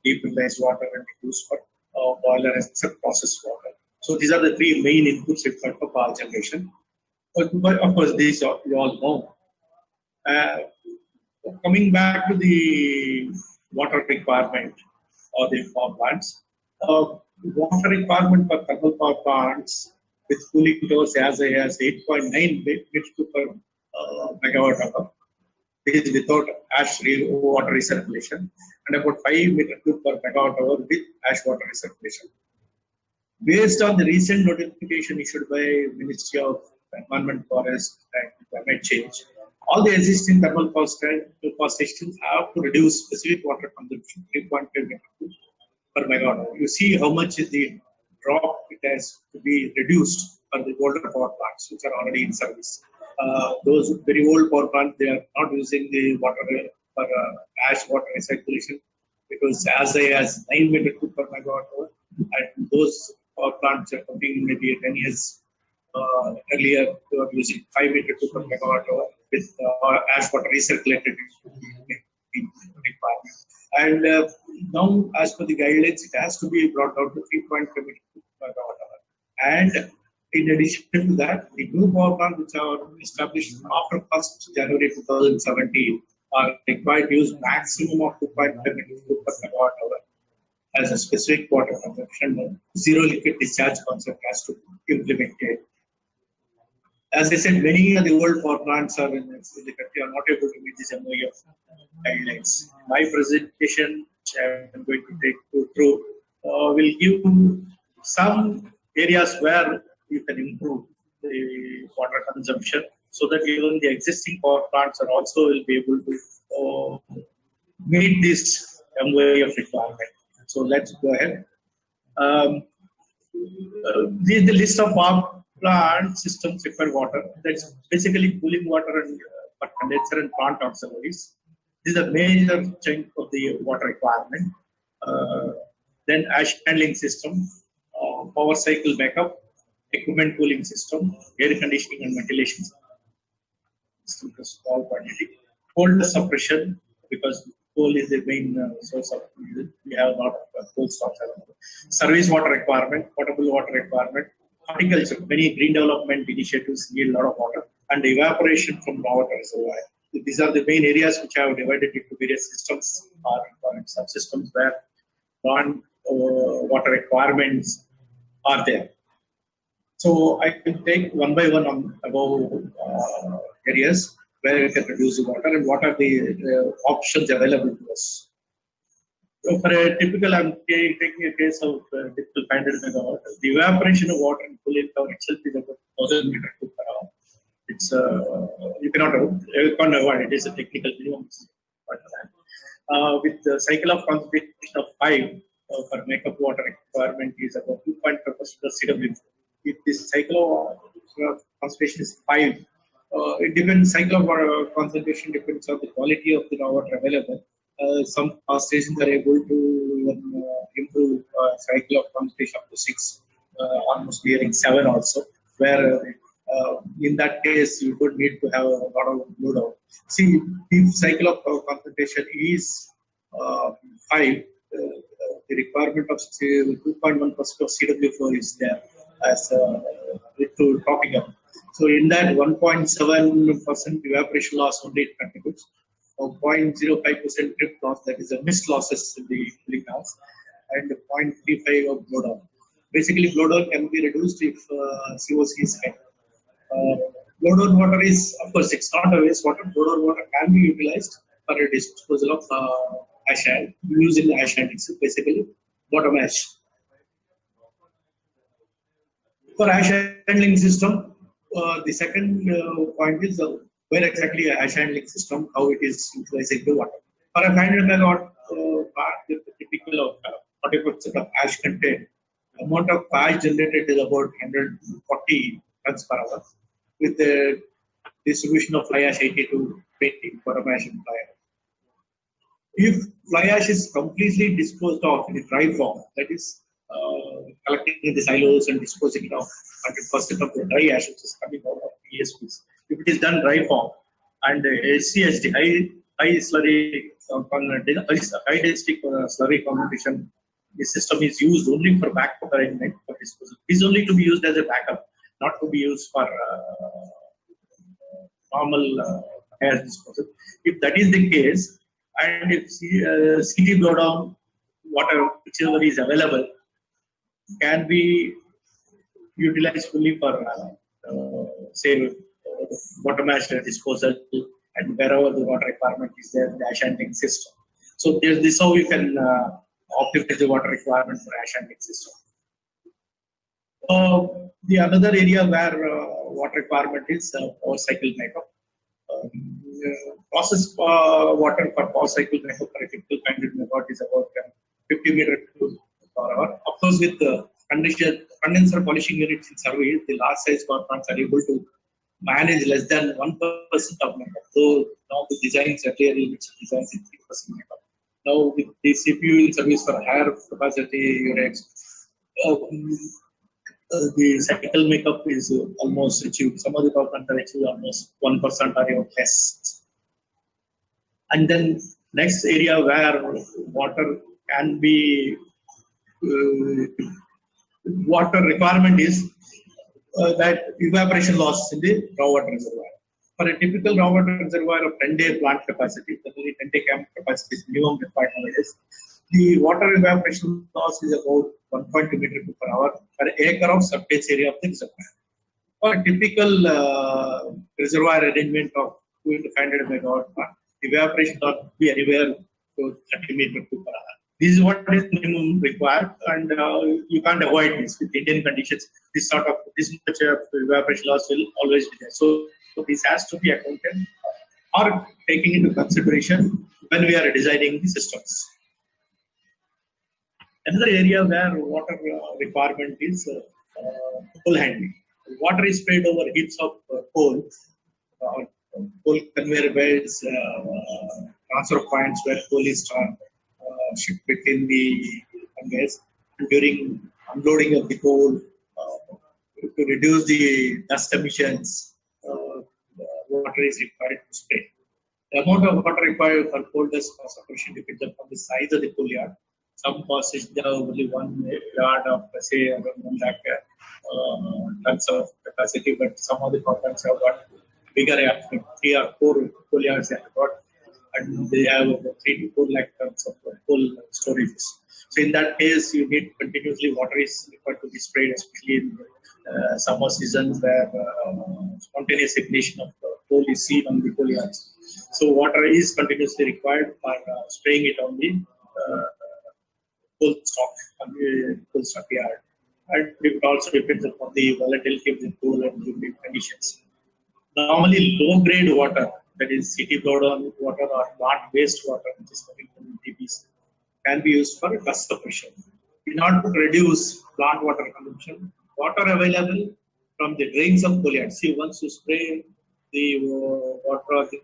demineralized water and used for boiler as processed water. So these are the three main inputs required for power generation. But of course, these you all know. Coming back to the water requirement or the power plants, water requirement for thermal power plants with cooling towers as high as 8.9 m3 per megawatt hour. This is without water recirculation, and about 5 m3 per megawatt hour with ash water recirculation. Based on the recent notification issued by Ministry of Environment, Forest and Climate Change, all the existing thermal power stations have to reduce specific water consumption 3.5 m3 per megawatt hour. You see how much is the drop it has to be reduced for the older power plants which are already in service. Those very old power plants, they are not using the water for ash water recirculation because as high as 9 m3 per megawatt hour, and those power plants are coming maybe 10 years earlier, they were using 5 m3 per megawatt hour with ash water recirculated requirement. And now, as per the guidelines, it has to be brought down to 3.5 m3 per megawatt hour. And in addition to that, the new power plants which are established after 1st January 2017 are required to use maximum of 2.5 m3 per megawatt hour as a specific water consumption. Zero liquid discharge concept has to be implemented. As I said, many of the old power plants are in the country are not able to meet this MOE guidelines. My presentation, which I am going to take you through, will give some areas where you can improve the water consumption so that even the existing power plants are also will be able to meet this MOE of requirement. So let's go ahead. This is the list of power plant systems require water. That's basically cooling water and for condenser and plant auxiliaries. This is a major chunk of the water requirement. Then ash handling system, power cycle backup, equipment cooling system, air conditioning and ventilation system to small quantity, cold suppression, because coal is the main source of fuel. We have a lot of coal stocks around. Service water requirement, potable water requirement, horticulture. Many green development initiatives need a lot of water, and evaporation from rainwater reservoir. These are the main areas which I have divided into various systems or subsystems where water requirements are there. So I can take one by one on above areas where we can produce the water and what are the options available to us. So for a typical, I'm taking a case of typical 500 megawatt. The evaporation of water in cooling tower itself is about 1,000 meters per hour. It's you can't avoid it. It's a technical minimum. With the cycle of concentration of 5 for makeup water requirement is about 2.5% of CW. If this cycle of concentration is 5, it depends. Cycle of concentration depends on the quality of the water available. Some stations are able to improve cycle of concentration up to 6, almost nearing 7 also. Where in that case you would need to have a lot of load out. See, if cycle of concentration is 5, the requirement of 2.1% of CW4 is there as to topping up. So in that 1.7% evaporation loss only it contributes, 0.05% trip loss, that is a mist losses in the cooling house, and 0.35 of blowdown. Basically, blowdown can be reduced if COC is high. Blowdown water is, of course, it's not a wastewater. Blowdown water can be utilized for a disposal of ash hand, using ash hand itself, basically bottom ash. For ash handling system, the second point is where exactly a ash handling system, how it is utilizing the water. For a 500 megawatt plant, the typical of 40% of ash content, amount of ash generated is about 140 tons per hour, with the distribution of fly ash 80 to 20 bottom ash and fly ash. If fly ash is completely disposed of in a dry form, that is collecting in the silos and disposing of 100% of the dry ash which is coming out of ESPs. If it is done dry form and HCHD, high slurry, high density slurry composition, the system is used only for backup arrangement for disposal. It is only to be used as a backup, not to be used for normal air disposal. If that is the case, and if CT blowdown water, whichever is available, can be utilized fully for say bottom ash disposal and wherever the water requirement is there in the ash handling system. So this is how we can optimize the water requirement for ash handling system. The another area where water requirement is power cycle backup. Process water for power cycle backup for a typical 100 megawatt is about 50 meters per hour. Of course, with the condenser polishing units in service, the large size power plants are able to manage less than 1% of makeup. So now the designs are clearly designs in 3% makeup. Now with the CPU in service for higher capacity units, the cycle makeup is almost achieved. Some of the power plants are achieved almost 1% or even less. And then next area where water can be water requirement is that evaporation loss in the raw water reservoir. For a typical raw water reservoir of 10-day plant capacity, generally 10-day camp capacity is minimum required nowadays. The water evaporation loss is about 1.2 meters per hour per acre of surface area of the reservoir. For a typical reservoir arrangement of 200 megawatt plant, evaporation loss will be anywhere to 30 meters per hour. This is what is minimum required, and you can't avoid this with Indian conditions. This much of evaporation loss will always be there. So this has to be accounted or taken into consideration when we are designing the systems. Another area where water requirement is coal handling. Water is spread over heaps of coal, coal conveyor belts, transfer points where coal is shipped between the conveyors. And during unloading of the coal, to reduce the dust emissions, water is required to spray. The amount of water required for coal dust separation depends upon the size of the coal yard. Some cases there only 1 yard of, say, around 1 lakh tons of capacity, but some of the products have got bigger, 3 or 4 coal yards they have got, and they have about 3 to 4 lakh tons of coal storages. So in that case, you need continuously water is required to be sprayed, especially in summer season where spontaneous ignition of coal is seen on the coal yards. So water is continuously required for spraying it on the coal stock yard. And it also depends upon the volatility of the coal and the wind conditions. Normally, low-grade water, that is city blowdown water or plant-based water, which is coming from DBs, can be used for dust suppression. In order to reduce plant water consumption, water available from the drains of coal yards. See, once you spray the water of the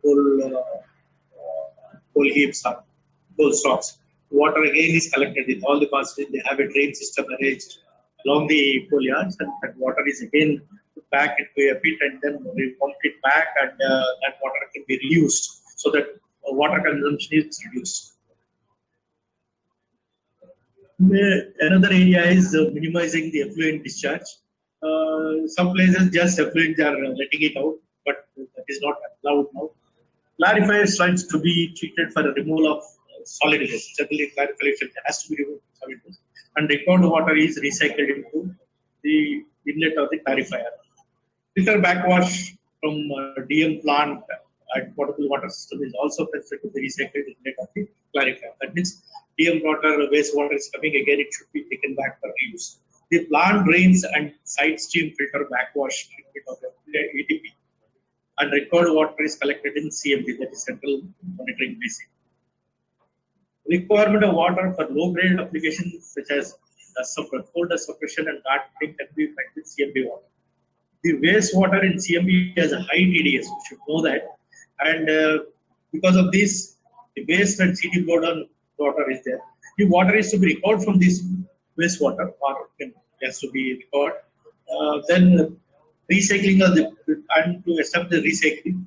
coal heaps or coal stocks, water again is collected with all the parts. They have a drain system arranged along the coal yards, and that water is again put back into a pit and then pumped it back, and that water can be reused so that water consumption is reduced. Another area is minimizing the effluent discharge. Some places just effluent are letting it out, but that is not allowed now. Clarifiers tries to be treated for the removal of solid waste. Generally, clarification has to be removed from solid waste, and record water is recycled into the inlet of the clarifier. Filter backwash from DM plant and potable water system is also considered to be recycled inlet of the clarifier. That means DM water, wastewater is coming again, it should be taken back for reuse. The plant drains and side stream filter backwash treatment of the ATP, and record water is collected in CMB, that is Central Monitoring Basin. Requirement of water for low-grade applications such as coal dust suppression and gardening can be met with CMB water. The wastewater in CMB has a high TDS, you should know that, and because of this, the waste and city blowdown water is there. The water is to be recalled from this wastewater, or has to be recalled. Then recycling of the, and to establish the recycling,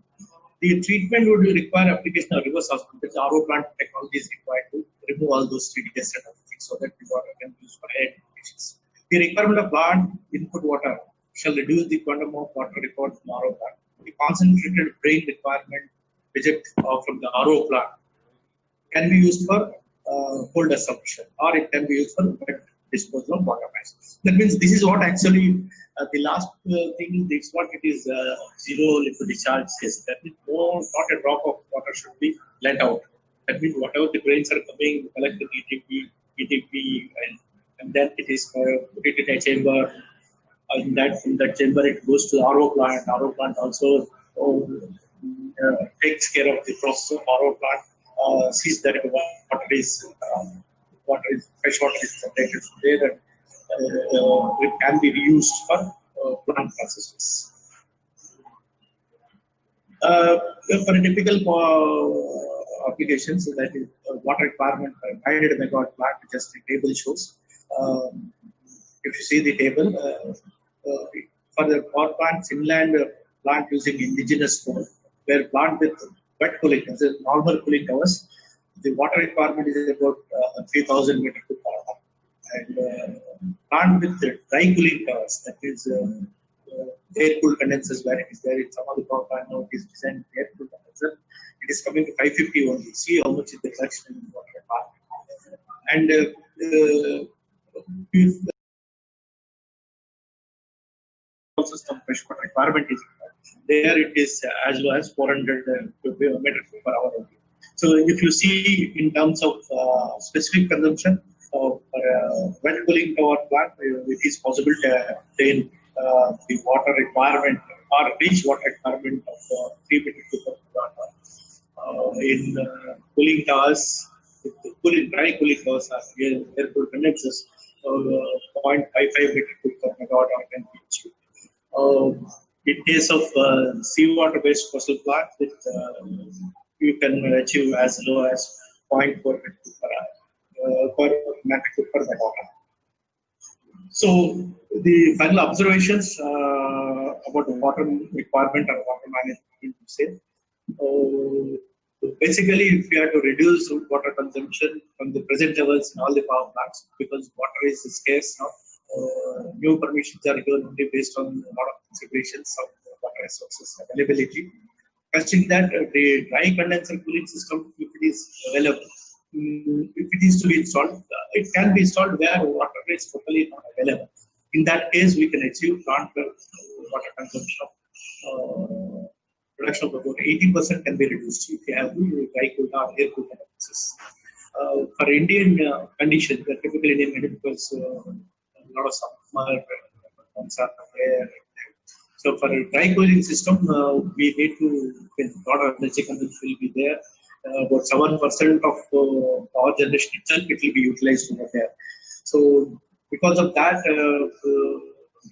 the treatment would require application of reverse osmosis. The RO plant technology is required to remove all those TDS certificates so that the water can be used for air applications. The requirement of plant input water shall reduce the quantum of water required from the RO plant. The concentrated drain requirement reject from the RO plant can be used for coal dust suppression, or it can be used for wet disposal of water masses. That means this is what actually the last thing is what it is zero liquid discharge says. That means not a drop of water should be let out. That means whatever the drains are coming, collect the ETP, and then it is put it in a chamber. In that chamber it goes to the RO plant. RO plant also takes care of the process of RO plant. Sees that fresh water is separated from there, and it can be reused for plant processes. For a typical applications, so that is water requirement for 500 megawatt plant, just the table shows. If you see the table, for the power plants, inland plant using indigenous coal, where plant with wet cooling, as a normal cooling towers, the water requirement is about 3,000 meter cube per hour. And plant with dry cooling towers, that is air-cooled condensers, where it is there in some of the power plant now it is designed air-cooled condenser. It is coming to 550 only. See how much is the reduction in water requirement. And system fresh water requirement is there. It is as low as 400 meter per hour only. So if you see in terms of specific consumption for wet cooling tower plant, it is possible to obtain the water requirement or reach water requirement of 3 meter per hour. In cooling towers, dry cooling towers are air-cooled condensers, 0.55 meter cube per megawatt hour can be achieved. In case of seawater-based coastal plants, you can achieve as low as 0.4 meter cube per megawatt hour. So the final observations about the water requirement and water management, say, basically, if we have to reduce water consumption from the present levels in all the power plants, because water is scarce now, new permissions are given only based on a lot of considerations of water resources availability. Considering that the dry condenser cooling system, if it is available, if it is to be installed, it can be installed where water is totally not available. In that case, we can achieve plant water consumption production of about 80% can be reduced if you have the dry cooled or air cooled condensers. For Indian conditions, typically Indian conditions, because a lot of summer months are there. So for a dry cooling system, we need to, a lot of energy consumption will be there. About 7% of power generation itself, it will be utilized over there. So because of that,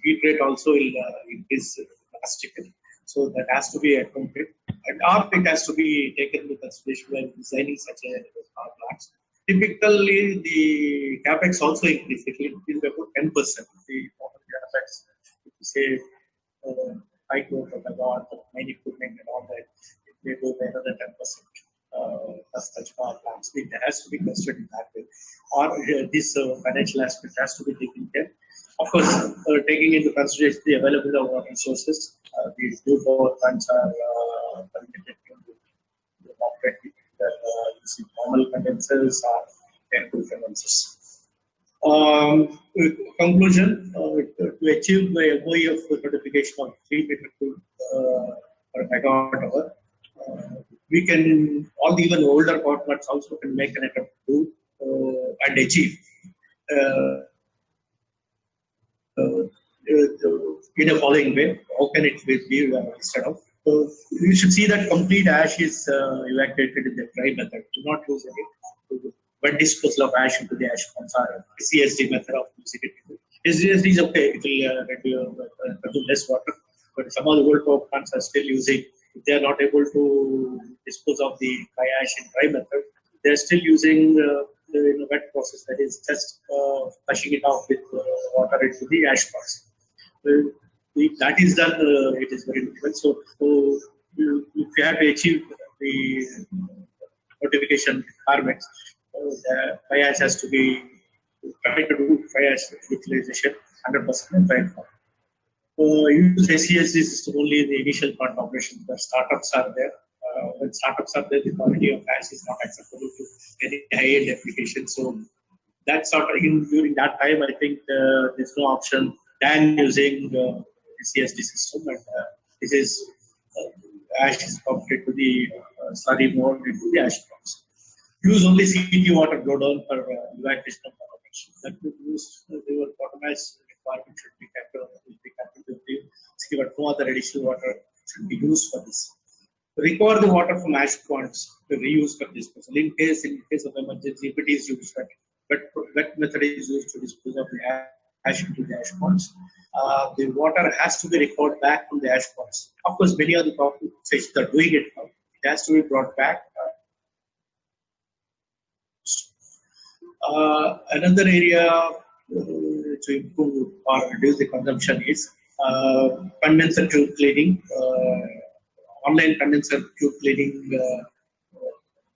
heat rate also will increase drastically. So that has to be accounted. And it has to be taken into consideration when designing such a power plants. Typically, the capex also increase. It will increase by about 10%. The capex, if you say 5 crore per megawatt, many equipment and all that, it may go by another 10%. Such power plants. It has to be considered in that way. Or this financial aspect has to be taken care. Of course, taking into consideration the availability of water resources, the new power plants are permitted to operate using normal condensers or air-cooled condensers. Conclusion, to achieve the MOEF certification of 3 meter cube per megawatt hour, we can, all the even older power plants also can make an attempt to and achieve in a following way. How can it be instead of? You should see that complete ash is evacuated in the dry method. Do not use any wet disposal of ash into the ash ponds or CSD method of using it. SDSD is okay, it will consume less water, but some of the old power plants are still using. If they are not able to dispose of the dry ash in dry method, they are still using the wet process, that is just flushing it off with water into the ash ponds. If that is done, it is very difficult. So if you have to achieve the notification requirements, the dry ash has to be try to do dry ash utilization 100% and right now. Use SCSD system only in the initial part of operation. The startups are there. When startups are there, the quality of ash is not acceptable to any high-end application. So that's sort of during that time, I think there's no option than using the SCSD system. And this is ash is converted to the slurry mode into the ash ponds. Use only CT water blowdown for evacuation of operation. That would use the bottom ash requirement should be kept but no other additional water should be used for this. Recover the water from ash ponds to reuse for disposal. In case of emergency, if it is used, wet method is used to dispose of the ash into the ash ponds. The water has to be recovered back from the ash ponds. Of course, many of the stations are doing it now. It has to be brought back. Another area to improve or reduce the consumption is condenser tube cleaning. Online condenser tube cleaning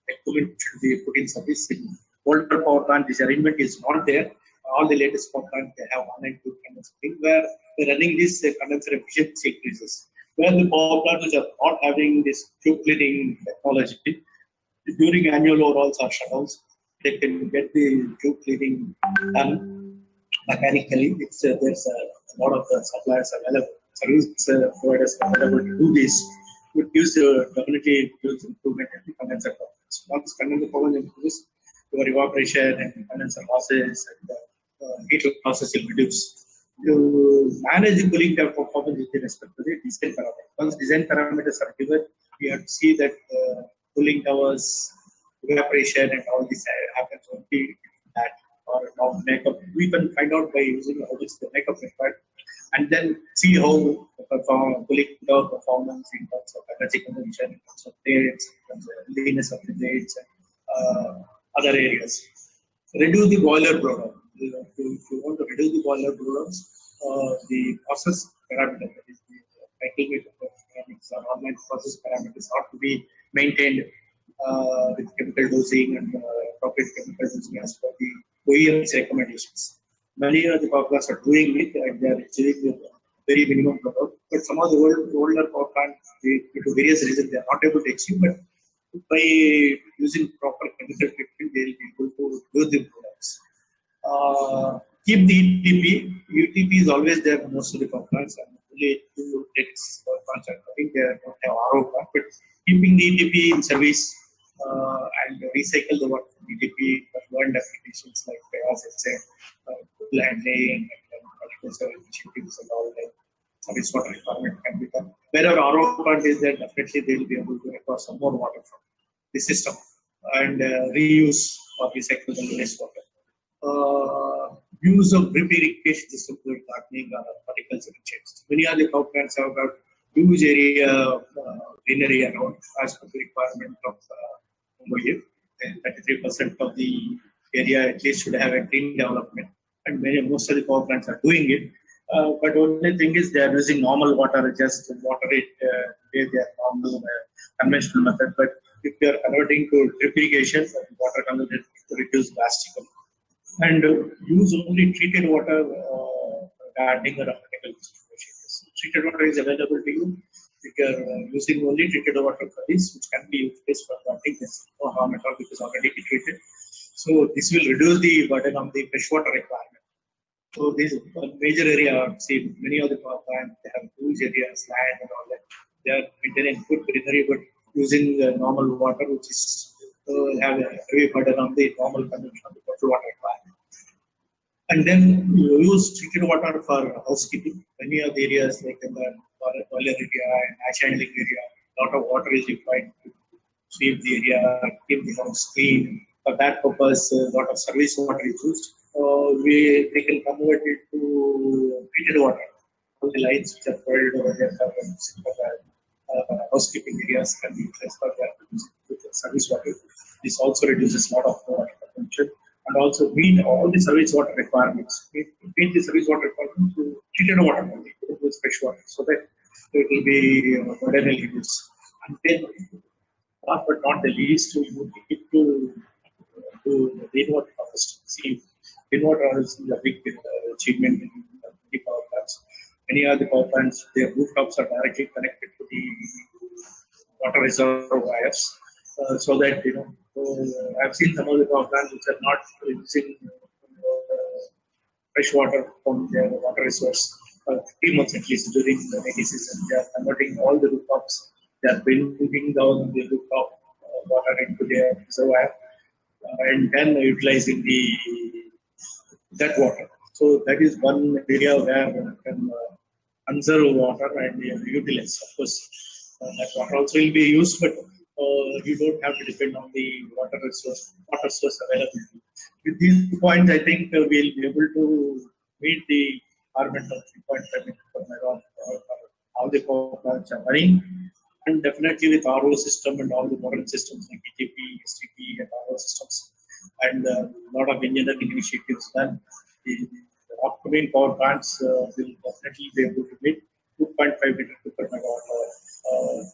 equipment should be put in service. In older power plant, this arrangement is not there. All the latest power plants, they have online tube condenser cleaning where they're running this condenser efficiency increases. Where the power plants which are not having this tube cleaning technology, during annual overhauls or shutdowns, they can get the tube cleaning done mechanically. There's a lot of the suppliers available, service providers available to do this. It gives definitely improvement in the condenser performance. Once condenser performance improves, your evaporation and condenser losses and heat losses will reduce. To manage the cooling tower performance with respect to the design parameters. Once design parameters are given, we have to see that cooling towers, evaporation, and all these makeup. We can find out by using how much the makeup required, and then see how cooling tower performance in terms of energy consumption, in terms of blades, in terms of cleanness of the blades, and other areas. Reduce the boiler blowdown. If you want to reduce the boiler blowdowns, the process parameter, that is the cycle rate parameters or online process parameters, ought to be maintained with chemical dosing and appropriate chemical dosing as per the OEM's recommendations. Many of the power plants are doing it and they are achieving the very minimum blowout. But some of the older power plants, due to various reasons, they are not able to achieve. But by using proper chemical treatment, they will be able to do the blowouts. Keep the UTP. UTP is always there in most of the power plants, and only 2 takes power plants are running. They don't have RO plant, but keeping the UTP in service and recycle the water from UTP for learned applications like cool handling and agricultural initiatives and all that. Service water requirement can be done. Wherever RO plant is there, definitely they will be able to recover some more water from the system and reuse or recycle the wastewater. Use of drip irrigation system for gardening or horticultural changes. Many of the power plants have got huge area greenery around as per the requirement of OEF. 33% of the area at least should have a green development, and most of the power plants are doing it. But only thing is they are using normal water, just water it where they are normal conventional method. But if they are converting to drip irrigation, water consumption to reduce drastically. And use only treated water gardening or horticultural situations. Treated water is available to you. If you are using only treated water for this, which can be used for gardening, there's no harm at all because already treated. So this will reduce the burden on the freshwater requirement. So this major area, see many of the power plants, they have huge areas, land and all that. They are maintaining good greenery, but using normal water, which is have a heavy burden on the normal consumption of the total water requirement. And then you use treated water for housekeeping. Many of the areas like in the boiler area and ash handling area, a lot of water is required to sweep the area, keep the house clean. For that purpose, a lot of service water is used. They can convert it to treated water. All the lines which are filled over there for housekeeping areas can be utilized for the service water. This also reduces a lot of water consumption and also meet all the service water requirements. Meet the service water requirements to treated water only, with fresh water, so that it will be moderately used. And then, last but not the least, we would need to rainwater harvesting. See, rainwater harvesting is a big achievement in the power plants. Many of the power plants, their rooftops are directly connected to the water reservoirs, so that I've seen some of the power plants which are not using fresh water from their water resource for 3 months at least during the rainy season. They are converting all the rooftops. They are bringing down the rooftop water into their reservoir and then utilizing that water. So that is one area where you can conserve water and utilize. Of course, that water also will be used, but you don't have to depend on the water source availability. With these points, I think we'll be able to meet the requirement of 3.5 meters per megawatt for all the power plants are running. And definitely with RO system and all the modern systems like ETP, STP, and RO systems, and a lot of engineering initiatives done, the upcoming power plants will definitely be able to meet 2.5 meters per megawatt.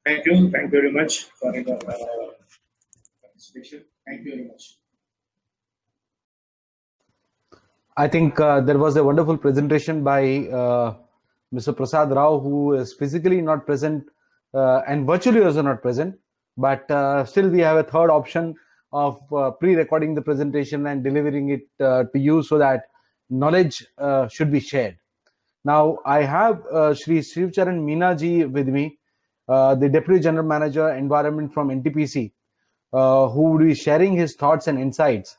Thank you very much for your participation. Thank you very much. I think there was a wonderful presentation by Mr. Prasad Rao, who is physically not present and virtually also not present, but still we have a third option of pre-recording the presentation and delivering it to you so that knowledge should be shared. Now I have Shri Shivcharan Meena ji with me, the Deputy General Manager Environment from NTPC, who will be sharing his thoughts and insights.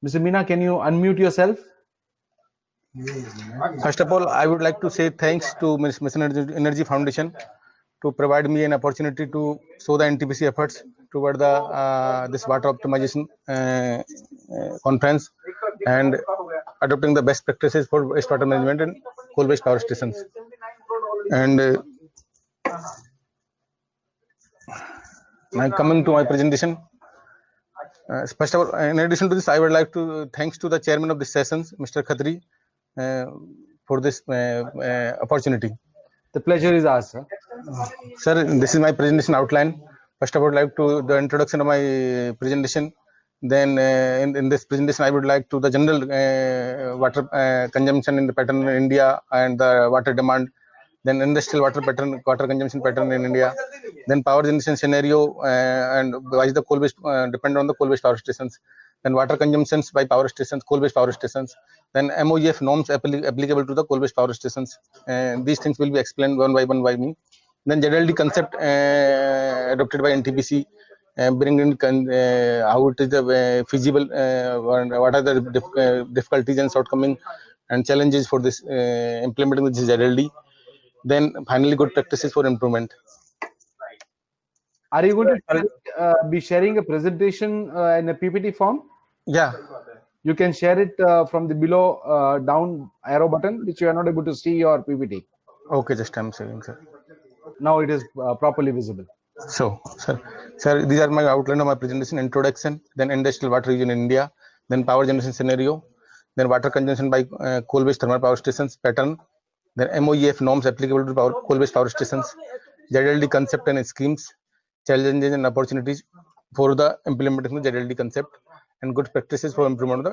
Mr. Meena, can you unmute yourself? First of all, I would like to say thanks to Mission Energy Foundation to provide me an opportunity to show the NTPC efforts toward the this water optimization conference and adopting the best practices for wastewater management in coal-based power stations. And now coming to my presentation. First of all, in addition to this, I would like to thanks to the chairman of this sessions, Mr. Khatri, for this opportunity. The pleasure is ours, sir. Sir, this is my presentation outline. First of all, I would like to the introduction of my presentation. Then in this presentation, I would like to the general water consumption in the pattern in India and the water demand. Then industrial water consumption pattern in India. Then power generation scenario and why is the coal-based depend on the coal-based power stations. Then water consumptions by power stations, coal-based power stations. Then MOEF norms applicable to the coal-based power stations. These things will be explained one by me. Then generally concept adopted by NTPC, bringing how it is the feasible, what are the difficulties and shortcomings and challenges for this implementing this ZLD. Then finally good practices for improvement. Are you going to be sharing a presentation in a PPT form? Yeah. You can share it from the below down arrow button, which you are not able to see your PPT. Okay, just I'm saying, sir. Now it is properly visible. So, sir, these are my outline of my presentation: introduction, then industrial water region in India, then power generation scenario, then water consumption by coal-based thermal power stations pattern, then MOEF norms applicable to coal-based power stations, ZLD concept and schemes, challenges and opportunities for the implementation of the ZLD concept, and good practices for improvement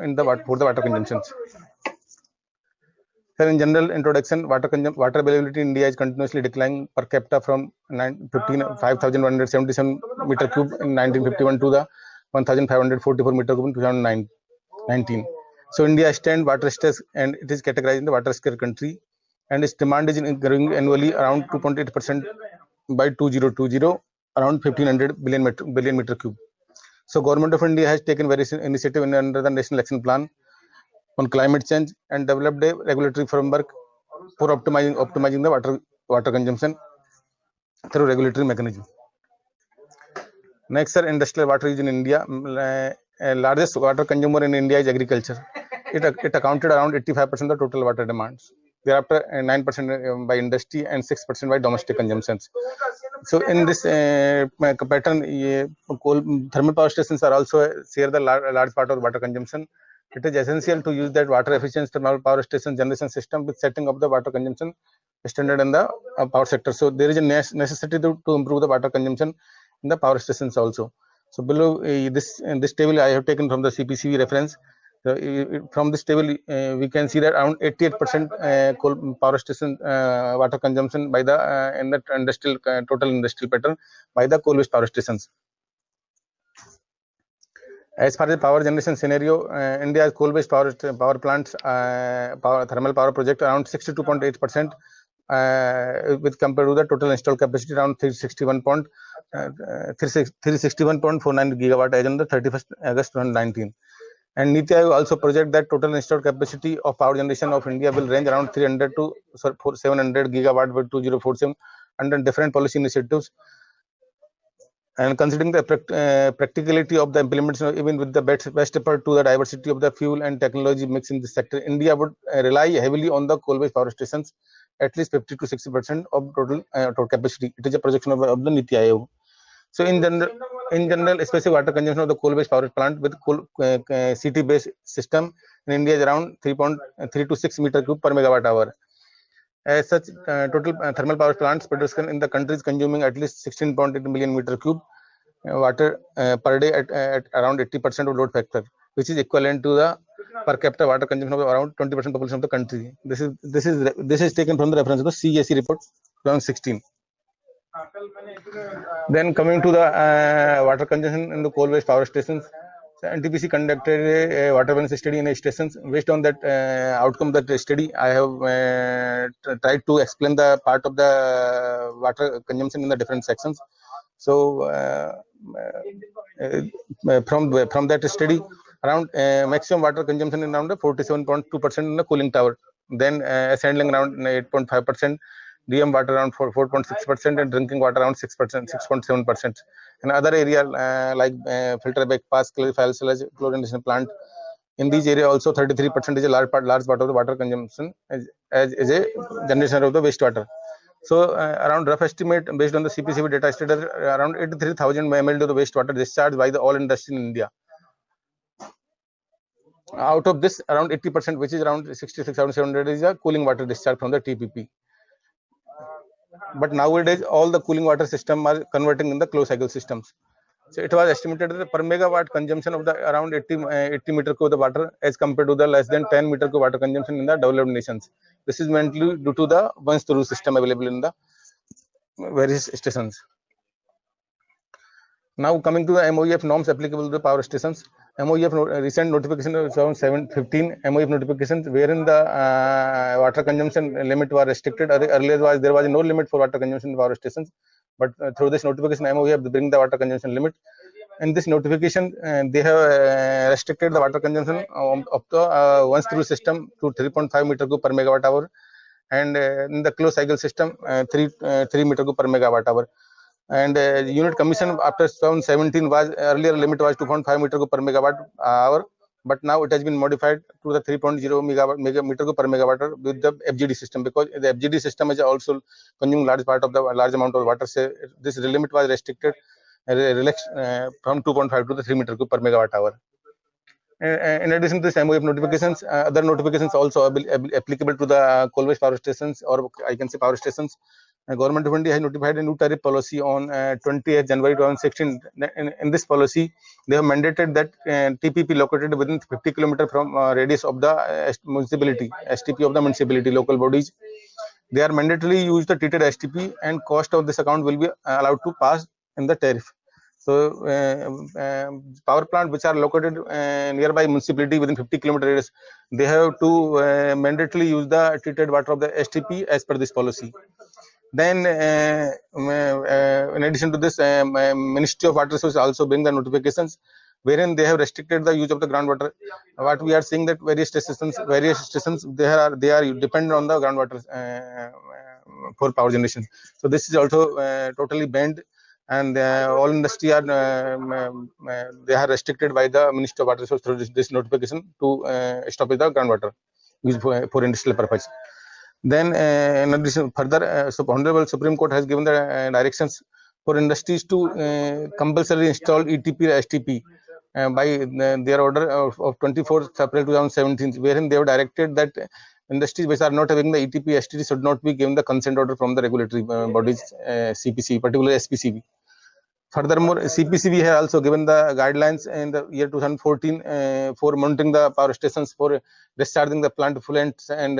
for the water consumptions. Sir, in general introduction, water availability in India is continuously declining per capita from 5,177 meter cube in 1951 to the 1,544 meter cube in 2019. So India stands water stress and it is categorized in the water scarce country, and its demand is growing annually around 2.8% by 2020, around 1,500 billion meter cube. So Government of India has taken various initiatives under the National Action Plan on climate change and developed a regulatory framework for optimizing the water consumption through regulatory mechanism. Next, sir, industrial water region in India. Largest water consumer in India is agriculture. It accounted around 85% of the total water demands. Thereafter, 9% by industry and 6% by domestic consumptions. So in this pattern, thermal power stations are also share the large part of water consumption. It is essential to use that water efficient thermal power station generation system with setting up the water consumption standard in the power sector. So there is a necessity to improve the water consumption in the power stations also. So below this table I have taken from the CPCB reference. From this table we can see that around 88% coal power station water consumption by the in the industrial total industrial pattern by the coal-based power stations. As far as the power generation scenario, India's coal-based power plants thermal power project around 62.8% with compared to the total installed capacity around 361.49 gigawatt as on the 31st August 2019. And NITI Aayog also project that total installed capacity of power generation of India will range around 300 to 700 gigawatt by 2047 under different policy initiatives. And considering the practicality of the implementation, even with the best effort to the diversity of the fuel and technology mix in this sector, India would rely heavily on the coal-based power stations, at least 50 to 60% of total capacity. It is a projection of the NITI Aayog. So in general, especially water consumption of the coal-based power plant with CT-based system in India is around 3.326 meter cube per megawatt hour. As such, total thermal power plants production in the country is consuming at least 16.8 million meter cube water per day at around 80% of load factor, which is equivalent to the per capita water consumption of around 20% population of the country. This is taken from the reference of the CESC report 2016. Then coming to the water consumption in the coal-based power stations, NTPC conducted a water balance study in a stations. Based on that outcome of that study, I have tried to explain the part of the water consumption in the different sections. So from that study, around maximum water consumption is around 47.2% in the cooling tower. Then handling around 8.5%. DM water around 4.6%, and drinking water around 6%, 6.7%. And other area like filter bypass, clarifier sludge, chlorination plant. In these area also 33% is a large part of the water consumption as a generation of the wastewater. So around rough estimate based on the CPCB data stated around 83,000 ml of the wastewater discharged by the all industry in India. Out of this, around 80%, which is around 66,700, is a cooling water discharge from the TPP. But nowadays, all the cooling water system are converting in the closed cycle systems. So it was estimated that per megawatt consumption of the around 80 meter cube of the water as compared to the less than 10 meter cube water consumption in the developed nations. This is mainly due to the once through system available in the various stations. Now coming to the MOEF norms applicable to the power stations. MOEF recent notification of 715 MOEF notifications wherein the water consumption limit was restricted. Earlier there was no limit for water consumption in power stations, but through this notification MOEF they bring the water consumption limit. In this notification they have restricted the water consumption of the once through system to 3.5 meter cube per megawatt hour, and in the closed cycle system 3 meter cube per megawatt hour. And unit commission after 2017 was earlier limit was 2.5 meter cube per megawatt hour, but now it has been modified to the 3.0 meter cube per megawatt hour with the FGD system, because the FGD system is also consuming large amount of water. So this limit was restricted, relaxed from 2.5 to the 3 meter cube per megawatt hour. In addition to this MOEF notifications, other notifications also applicable to the coal-based power stations, or I can say power stations. Government of India has notified a new tariff policy on 20th January 2016. In this policy, they have mandated that TPP located within 50 km from radius of the municipality, STP of the municipality, local bodies, they are mandatorily use the treated STP, and cost of this account will be allowed to pass in the tariff. So power plant which are located nearby municipality within 50 km radius, they have to mandatorily use the treated water of the STP as per this policy. Then in addition to this, Ministry of Water Resources also bring the notifications wherein they have restricted the use of the groundwater. What we are seeing that various stations they are dependent on the groundwater for power generation. So this is also totally banned, and all industry are they are restricted by the Ministry of Water Resources through this notification to stop the groundwater used for industrial purpose. Then in addition further, so Honorable Supreme Court has given the directions for industries to compulsorily install ETP or STP by their order of 24th April 2017, wherein they have directed that industries which are not having the ETP STP should not be given the consent order from the regulatory bodies, CPC, particularly SPCB. Furthermore, CPCB has also given the guidelines in the year 2014 for monitoring the power stations, for discharging the plant effluents, and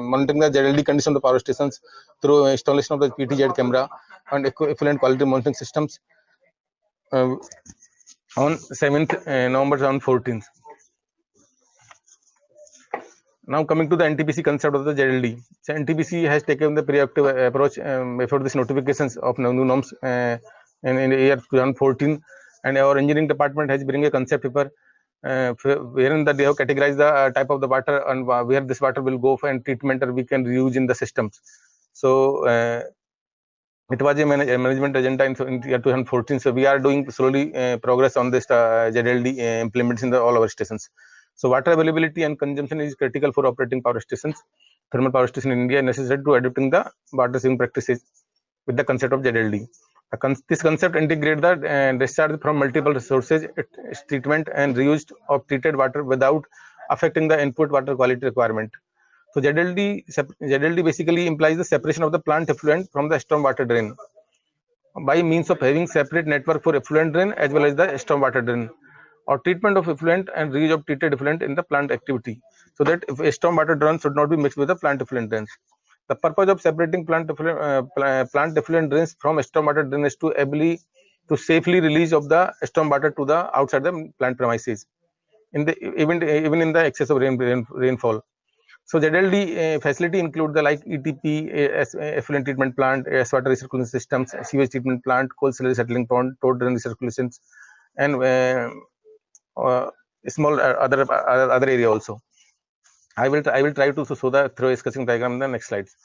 monitoring the ZLD condition of the power stations through installation of the PTZ camera and effluent quality monitoring systems on 7th November 2014. Now coming to the NTPC concept of the ZLD. So NTPC has taken the proactive approach before this notifications of new norms in the year 2014, and our engineering department has bring a concept paper wherein that they have categorized the type of the water and where this water will go for and treatment, or we can reuse in the systems. So it was a management agenda in year 2014. So we are doing slowly progress on this ZLD implements in all our stations. So water availability and consumption is critical for operating power stations. Thermal power station in India is necessary to adopting the water saving practices with the concept of ZLD. This concept integrates the discharge from multiple resources, its treatment and reuse of treated water without affecting the input water quality requirement. So ZLD basically implies the separation of the plant effluent from the storm water drain by means of having separate network for effluent drain as well as the storm water drain, or treatment of effluent and reuse of treated effluent in the plant activity, so that if a storm water drain should not be mixed with the plant effluent drains. The purpose of separating plant effluent drains from storm water drain is to safely release of the storm water to the outside the plant premises, even in the excess of rainfall. So ZLD facility include the like ETP, effluent treatment plant, water recirculation systems, sewage treatment plant, coal slurry settling pond, toad drain recirculations, and small other area also. I will try to show the through discussing diagram in the next slides.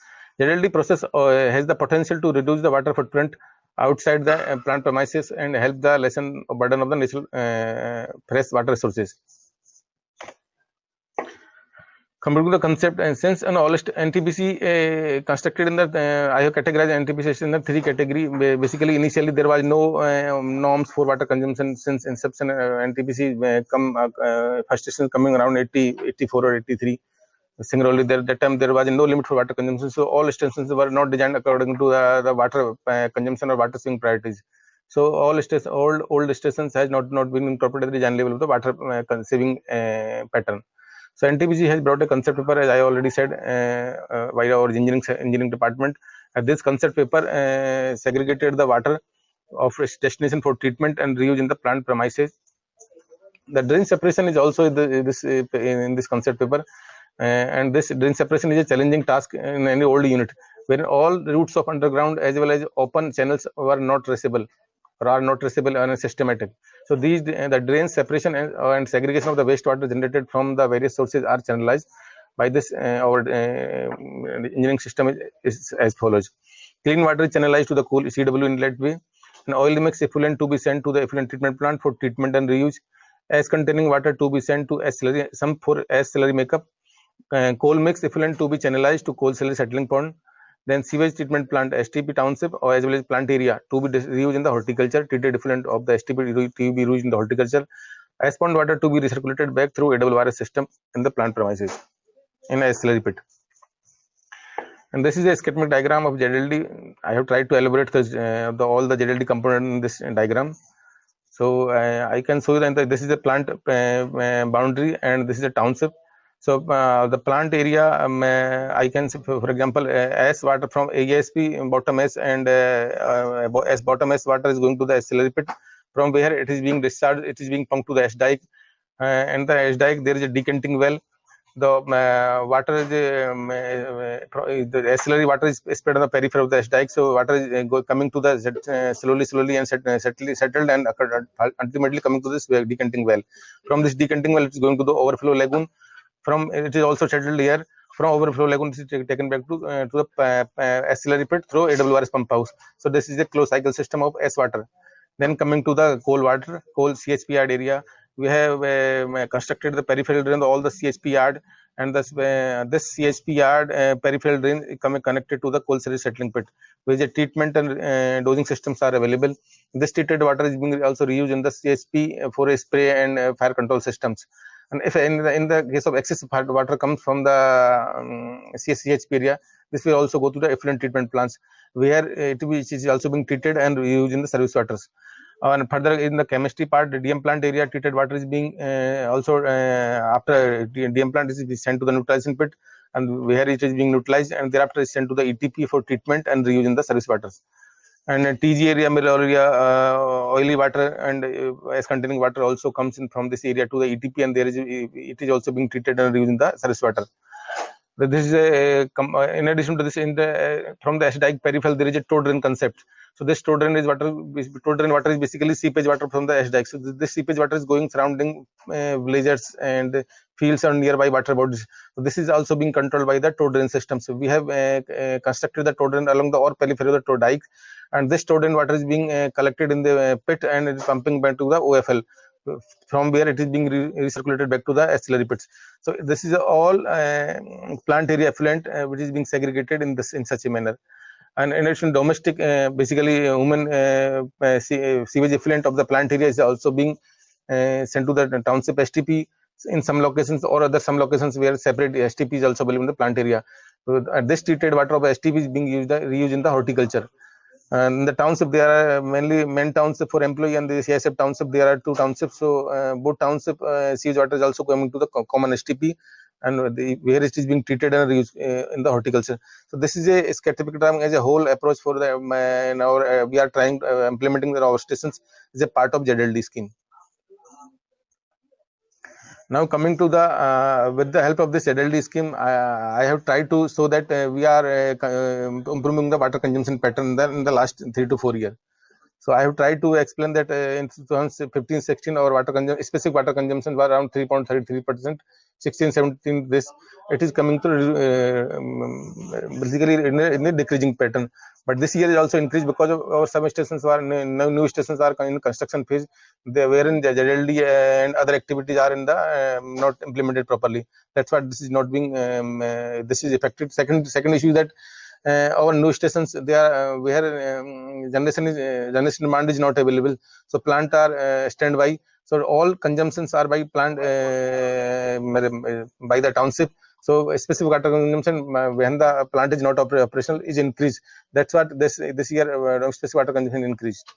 ZLD process has the potential to reduce the water footprint outside the plant premises and help the lessen burden of the natural fresh water resources. Coming to the concept, since an all NTPC constructed in the, I have categorized NTPC in the three category. Basically, initially there was no norms for water consumption since inception. NTPC first station coming around 84 or 83. Similarly, that time there was no limit for water consumption, so all stations were not designed according to the water consumption or water saving priorities. So all old stations has not been incorporated at the design level of the water saving pattern. So NTPC has brought a concept paper, as I already said, by our engineering department. This concept paper segregated the water of destination for treatment and reuse in the plant premises. The drain separation is also in this concept paper, and this drain separation is a challenging task in any old unit, where all routes of underground as well as open channels were not traceable or are not traceable and systematic. So the drain separation and segregation of the wastewater generated from the various sources are channelized by this. Our engineering system is as follows: clean water is channelized to the cool CW inlet way, and oil mix effluent to be sent to the effluent treatment plant for treatment and reuse. Ash containing water to be sent to ash slurry, some for ash slurry makeup. Coal mix effluent to be channelized to coal slurry settling pond. Then sewage treatment plant STP township or as well as plant area to be reused in the horticulture. Treated effluent of the STP to be used in the horticulture. Ash pond water to be recirculated back through AWRS system in the plant premises in a slurry pit. And this is a schematic diagram of ZLD. I have tried to elaborate all the ZLD component in this diagram. So I can show you that this is a plant boundary and this is a township. So the plant area, I can see, for example, ash water from AESP bottom ash and as bottom ash water is going to the slurry pit. From where it is being discharged, it is being pumped to the ash dike, and the ash dike there is a decanting well. The water is the slurry water is spread on the periphery of the ash dike, so water is coming to the slowly and settled and ultimately coming to this decanting well. From this decanting well, it is going to the overflow lagoon. From it is also settled here. From overflow lagoon, it is taken back to the slurry pit through AWRS pump house. So this is a closed cycle system of ash water. Then coming to the coal water, coal CHP yard area, we have constructed the peripheral drain, all the CHP yard, and this CHP yard peripheral drain is connected to the coal slurry settling pit, where the treatment and dosing systems are available. This treated water is being also reused in the CHP for a spray and fire control systems. And if in the case of excess water comes from the CHP area, this will also go to the effluent treatment plants, where it is also being treated and used in the service waters. And further in the chemistry part, the DM plant area treated water is being also after DM plant is sent to the neutralization pit, and where it is being neutralized, and thereafter is sent to the ETP for treatment and reuse in the service waters. And TG area, mineral area, oily water and ash containing water also comes in from this area to the ETP, and it is also being treated and reused in the surface water. This is in addition to this, from the ash dike peripheral there is a toe drain concept. So this toe drain water is basically seepage water from the ash dike. So this seepage water is going surrounding villages and fields and nearby water bodies. So this is also being controlled by the toe drain system. So we have constructed the toe drain along the periphery of the toe dike, and this toe drain water is being collected in the pit and it is pumping back to the OFL, from where it is being recirculated back to the slurry pits. So this is all plant area effluent which is being segregated in such a manner. And in addition, domestic, basically human sewage effluent of the plant area is also being sent to the township STP in some locations, or some locations where separate STP is also available in the plant area. So this treated water of STP is being reused in the horticulture. And in the township, there are mainly main township for employee, and the CSF township, there are 2 townships. So both township sewage water is also coming to the common STP, and where it is being treated and reused in the horticulture. So this is a schematic diagram as a whole approach for the we are trying implementing our stations is a part of ZLD scheme. Now coming to the with the help of this ZLD scheme, I have tried to show that we are improving the water consumption pattern in the last 3 to 4 years. So I have tried to explain that in 2015-16 our specific water consumption was around 3.33%. 16-17 this it is coming to basically in a decreasing pattern. But this year is also increased because of our substations are new stations are in construction phase. They wherein the ZLD and other activities are in the not implemented properly. That's why this is not being this is affected. Second issue is that our new stations they are where generation demand is not available, so plant are standby. So all consumptions are by plant by the township. So specific water consumption when the plant is not operational is increased. That's what this year specific water consumption increased.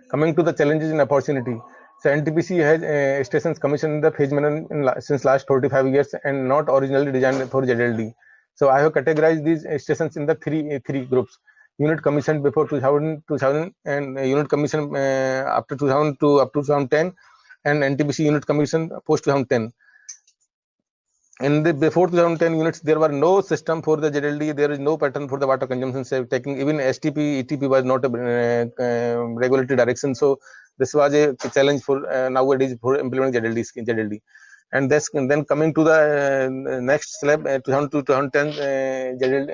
Coming to the challenges and opportunity. So NTPC has stations commissioned in the phase manner since last 45 years and not originally designed for ZLD. So I have categorized these stations in the three groups. Unit commissioned before 2000 and unit commissioned after 2000 to up to 2010, and NTPC unit commission post 2010. In the before 2010 units, there were no system for the ZLD. There is no pattern for the water consumption taking. Even STP, ETP was not a regulatory direction. So this was a challenge for nowadays for implementing ZLD. And then coming to the next slab, 2000 to 2010 ZLD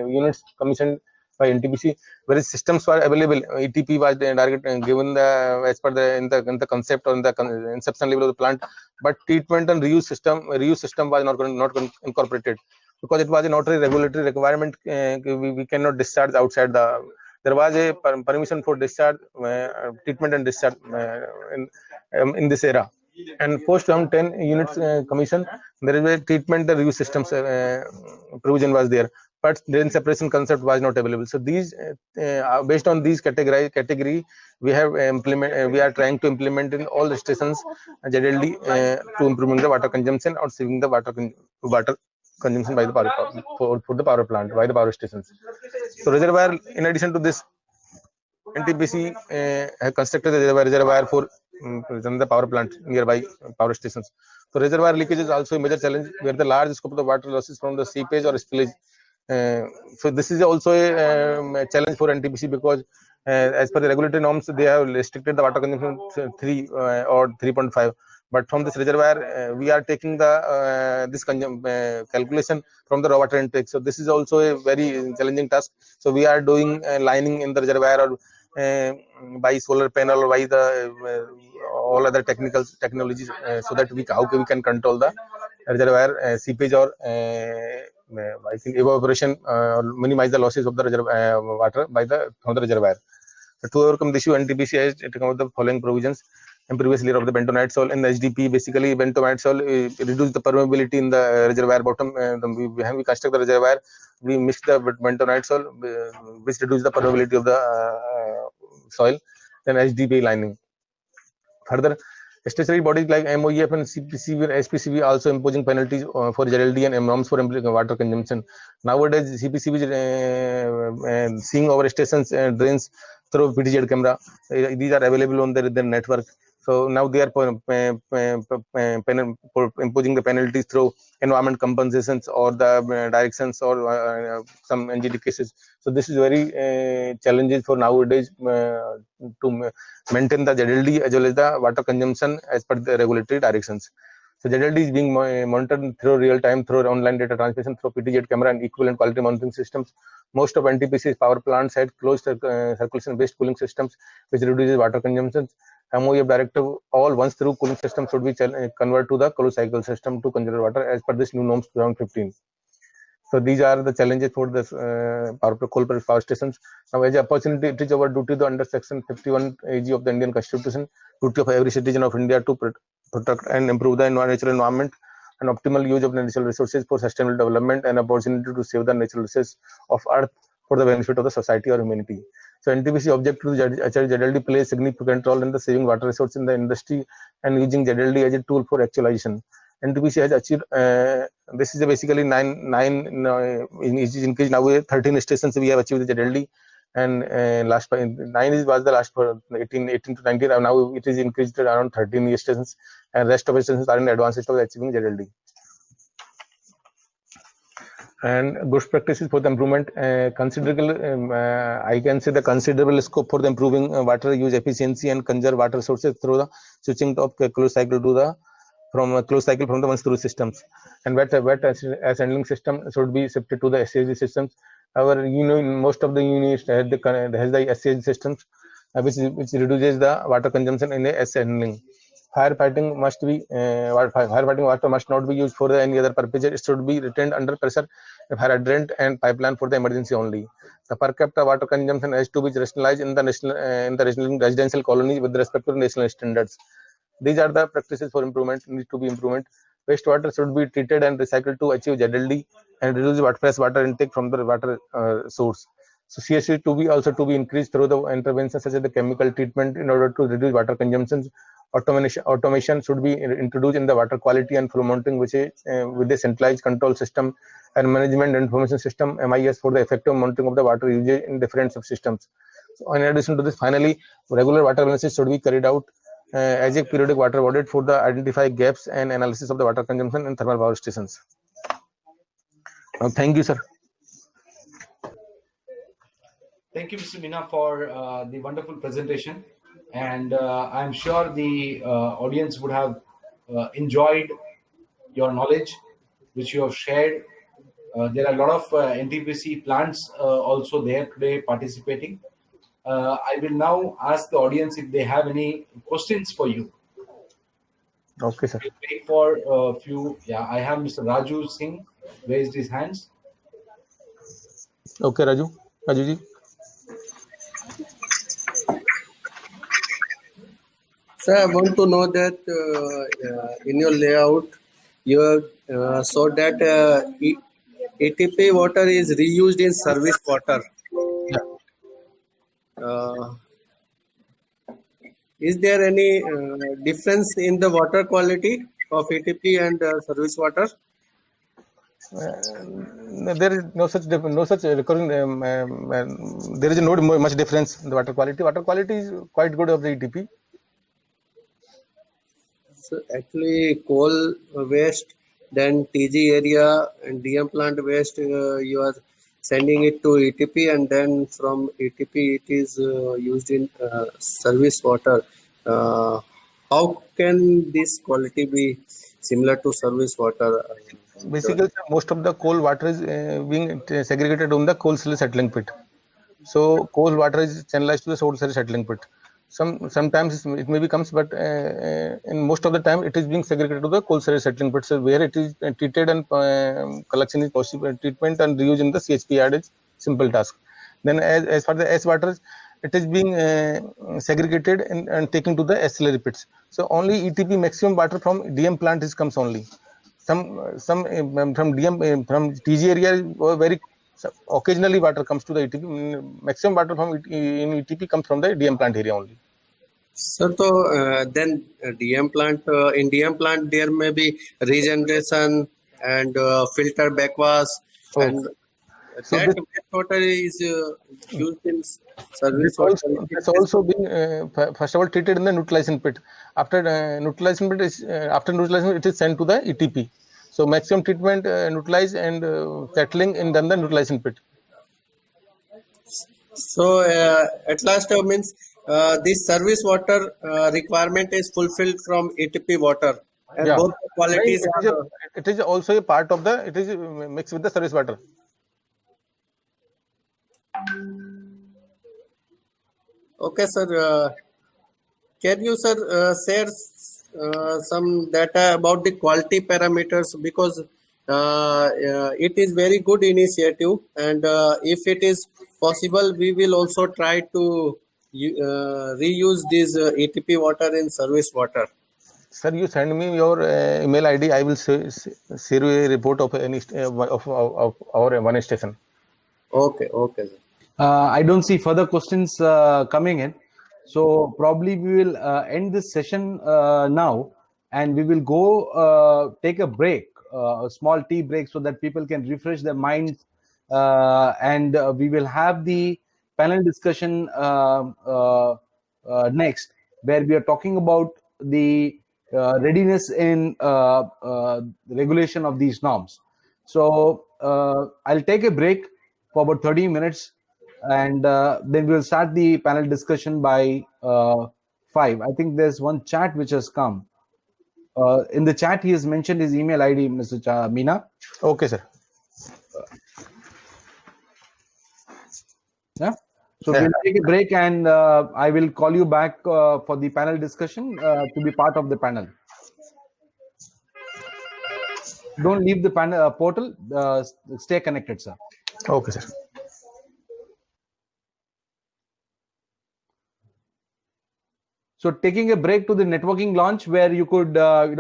units commissioned by NTPC, whereas systems were available. ETP was given as per in the concept or in the inception level of the plant, but treatment and reuse system was not incorporated because it was not a regulatory requirement. We cannot discharge outside the. There was a permission for discharge, treatment and discharge in this era. And post 2010 units commission, there is a treatment and reuse systems provision was there, but then separation concept was not available. So these based on these category we have we are trying to implement in all the stations ZLD to improving the water consumption or saving the water consumption by the power for the power plant by the power stations. So reservoir, in addition to this, NTPC has constructed a reservoir for the power plant nearby power stations. So reservoir leakage is also a major challenge where the large scope of the water losses from the seepage or spillage. So this is also a challenge for NTPC because as per the regulatory norms they have restricted the water consumption to 3 or 3.5. But from this reservoir, we are taking the this calculation from the raw water intake. So this is also a very challenging task. So we are doing lining in the reservoir or by solar panel or by the all other technologies so that how we can control the reservoir seepage or I think evaporation minimize the losses of the reservoir water from the reservoir. So to overcome this issue, NTPC has taken out the following provisions. In previous layer of the bentonite soil in the HDP, basically bentonite soil reduce the permeability in the reservoir bottom. When we construct the reservoir, we mix the bentonite soil, which reduce the permeability of the soil. Then HDP lining. Further, statutory bodies like MOEF and CPCB and SPCB also imposing penalties for ZLD and norms for water consumption. Nowadays, CPCB is seeing our stations drains through PTZ camera. These are available on their network. So now they are imposing the penalties through environment compensations or the directions or some NGT cases. So this is very challenging for nowadays to maintain the ZLD as well as the water consumption as per the regulatory directions. So ZLD is being monitored through real time, through online data transmission, through PTZ camera and equivalent quality monitoring systems. Most of NTPC's power plants had closed circulation based cooling systems, which reduces water consumption. MOEF directive, all once through cooling system should be converted to the closed cycle system to conserve water as per this new norms 2015. So these are the challenges for this coal power stations. Now, as an opportunity, it is our duty to under Section 51 AG of the Indian Constitution, duty of every citizen of India to protect and improve the natural environment and optimal use of natural resources for sustainable development and opportunity to save the natural resources of Earth for the benefit of the society or humanity. So NTPC object to ZLD plays significant role in the saving water resources in the industry and using ZLD as a tool for actualization. NTPC has achieved this is basically nine increase now 13 stations we have achieved the ZLD, and last 9 was the last for 18 to 19. Now it is increased to around 13 stations, and rest of the stations are in advanced stage of achieving ZLD. and good practices for the improvement. Considerable, I can say the considerable scope for the improving water use efficiency and conserve water resources through the switching of closed cycle to the closed cycle from the one through systems, and wet as handling system should be shifted to the SCAG systems. Our most of the units has the SCAG systems, which reduces the water consumption in the S handling. Firefighting must be firefighting water must not be used for any other purpose. It should be retained under pressure, fire hydrant and pipeline for the emergency only. The per capita water consumption has to be rationalized in the national residential colonies with respect to national standards. These are the practices for improvement need to be improvement. Wastewater should be treated and recycled to achieve ZLD and reduce fresh water intake from the water source. So CSC to be increased through the interventions such as the chemical treatment in order to reduce water consumption. Automation should be introduced in the water quality and flow monitoring, which is with a centralized control system and management information system (MIS) for the effective monitoring of the water usage in different subsystems. So in addition to this, finally, regular water analysis should be carried out as a periodic water audit for the identify gaps and analysis of the water consumption in thermal power stations. Thank you, sir. Thank you, Mr. Meena, for the wonderful presentation. And I'm sure the audience would have enjoyed your knowledge, which you have shared. There are a lot of NTPC plants also there today participating. I will now ask the audience if they have any questions for you. Okay, sir. We'll wait for a few. Yeah, I have Mr. Raju Singh raised his hands. Okay, Raju ji. Sir, I want to know that in your layout, you have so that ATP water is reused in service water. Is there any difference in the water quality of ATP and service water? There is no such recurring. There is no much difference in the water quality. Water quality is quite good of the ATP. So actually, coal waste, then TG area and DM plant waste, you are sending it to ATP, and then from ATP it is used in service water. How can this quality be similar to service water? Basically, most of the coal water is being segregated on the coal slurry settling pit. So coal water is channelized to the coal slurry settling pit. Sometimes it maybe comes, but in most of the time it is being segregated to the coal slurry settling pit, so where it is treated and collection is possible. Treatment and reuse in the CHP yard is simple task. Then as far as the S water, it is being segregated and taken to the S slurry pits. So only ETP maximum water from DM plant comes only. Some from DM from TG area very occasionally water comes to the ETP. Maximum water from in ETP comes from the DM plant area only. Sir, so then DM plant in DM plant there may be regeneration and filter backwash, and so that water is used in service water. It's also being first of all treated in the neutralization pit. After neutralization pit is it is sent to the ETP. So maximum treatment neutralize and settling in then the neutralization pit. So at last means this service water requirement is fulfilled from ATP water, and Yeah. both the qualities It is also a part of the. It is mixed with the service water. Okay, sir. Can you, sir, share some data about the quality parameters, because it is very good initiative, and if it is possible, we will also try to reuse this ATP water in service water. Sir, you send me your email ID. I will share you a report of any of our one station. Okay, okay, sir. I don't see further questions coming in. So probably we will end this session now, and we will go take a break, a small tea break, so that people can refresh their minds, and we will have the panel discussion next, where we are talking about the readiness in regulation of these norms. So I'll take a break for about 30 minutes, and then we'll start the panel discussion by 5. I think there's one chat which has come. In the chat, he has mentioned his email ID, Mr. Meena. Okay, sir. Yeah. So we'll take a break, and I will call you back for the panel discussion to be part of the panel. Don't leave the panel portal. Stay connected, sir. Okay, sir. So taking a break to the networking launch where you could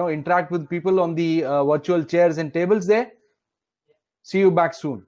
interact with people on the virtual chairs and tables there. See you back soon.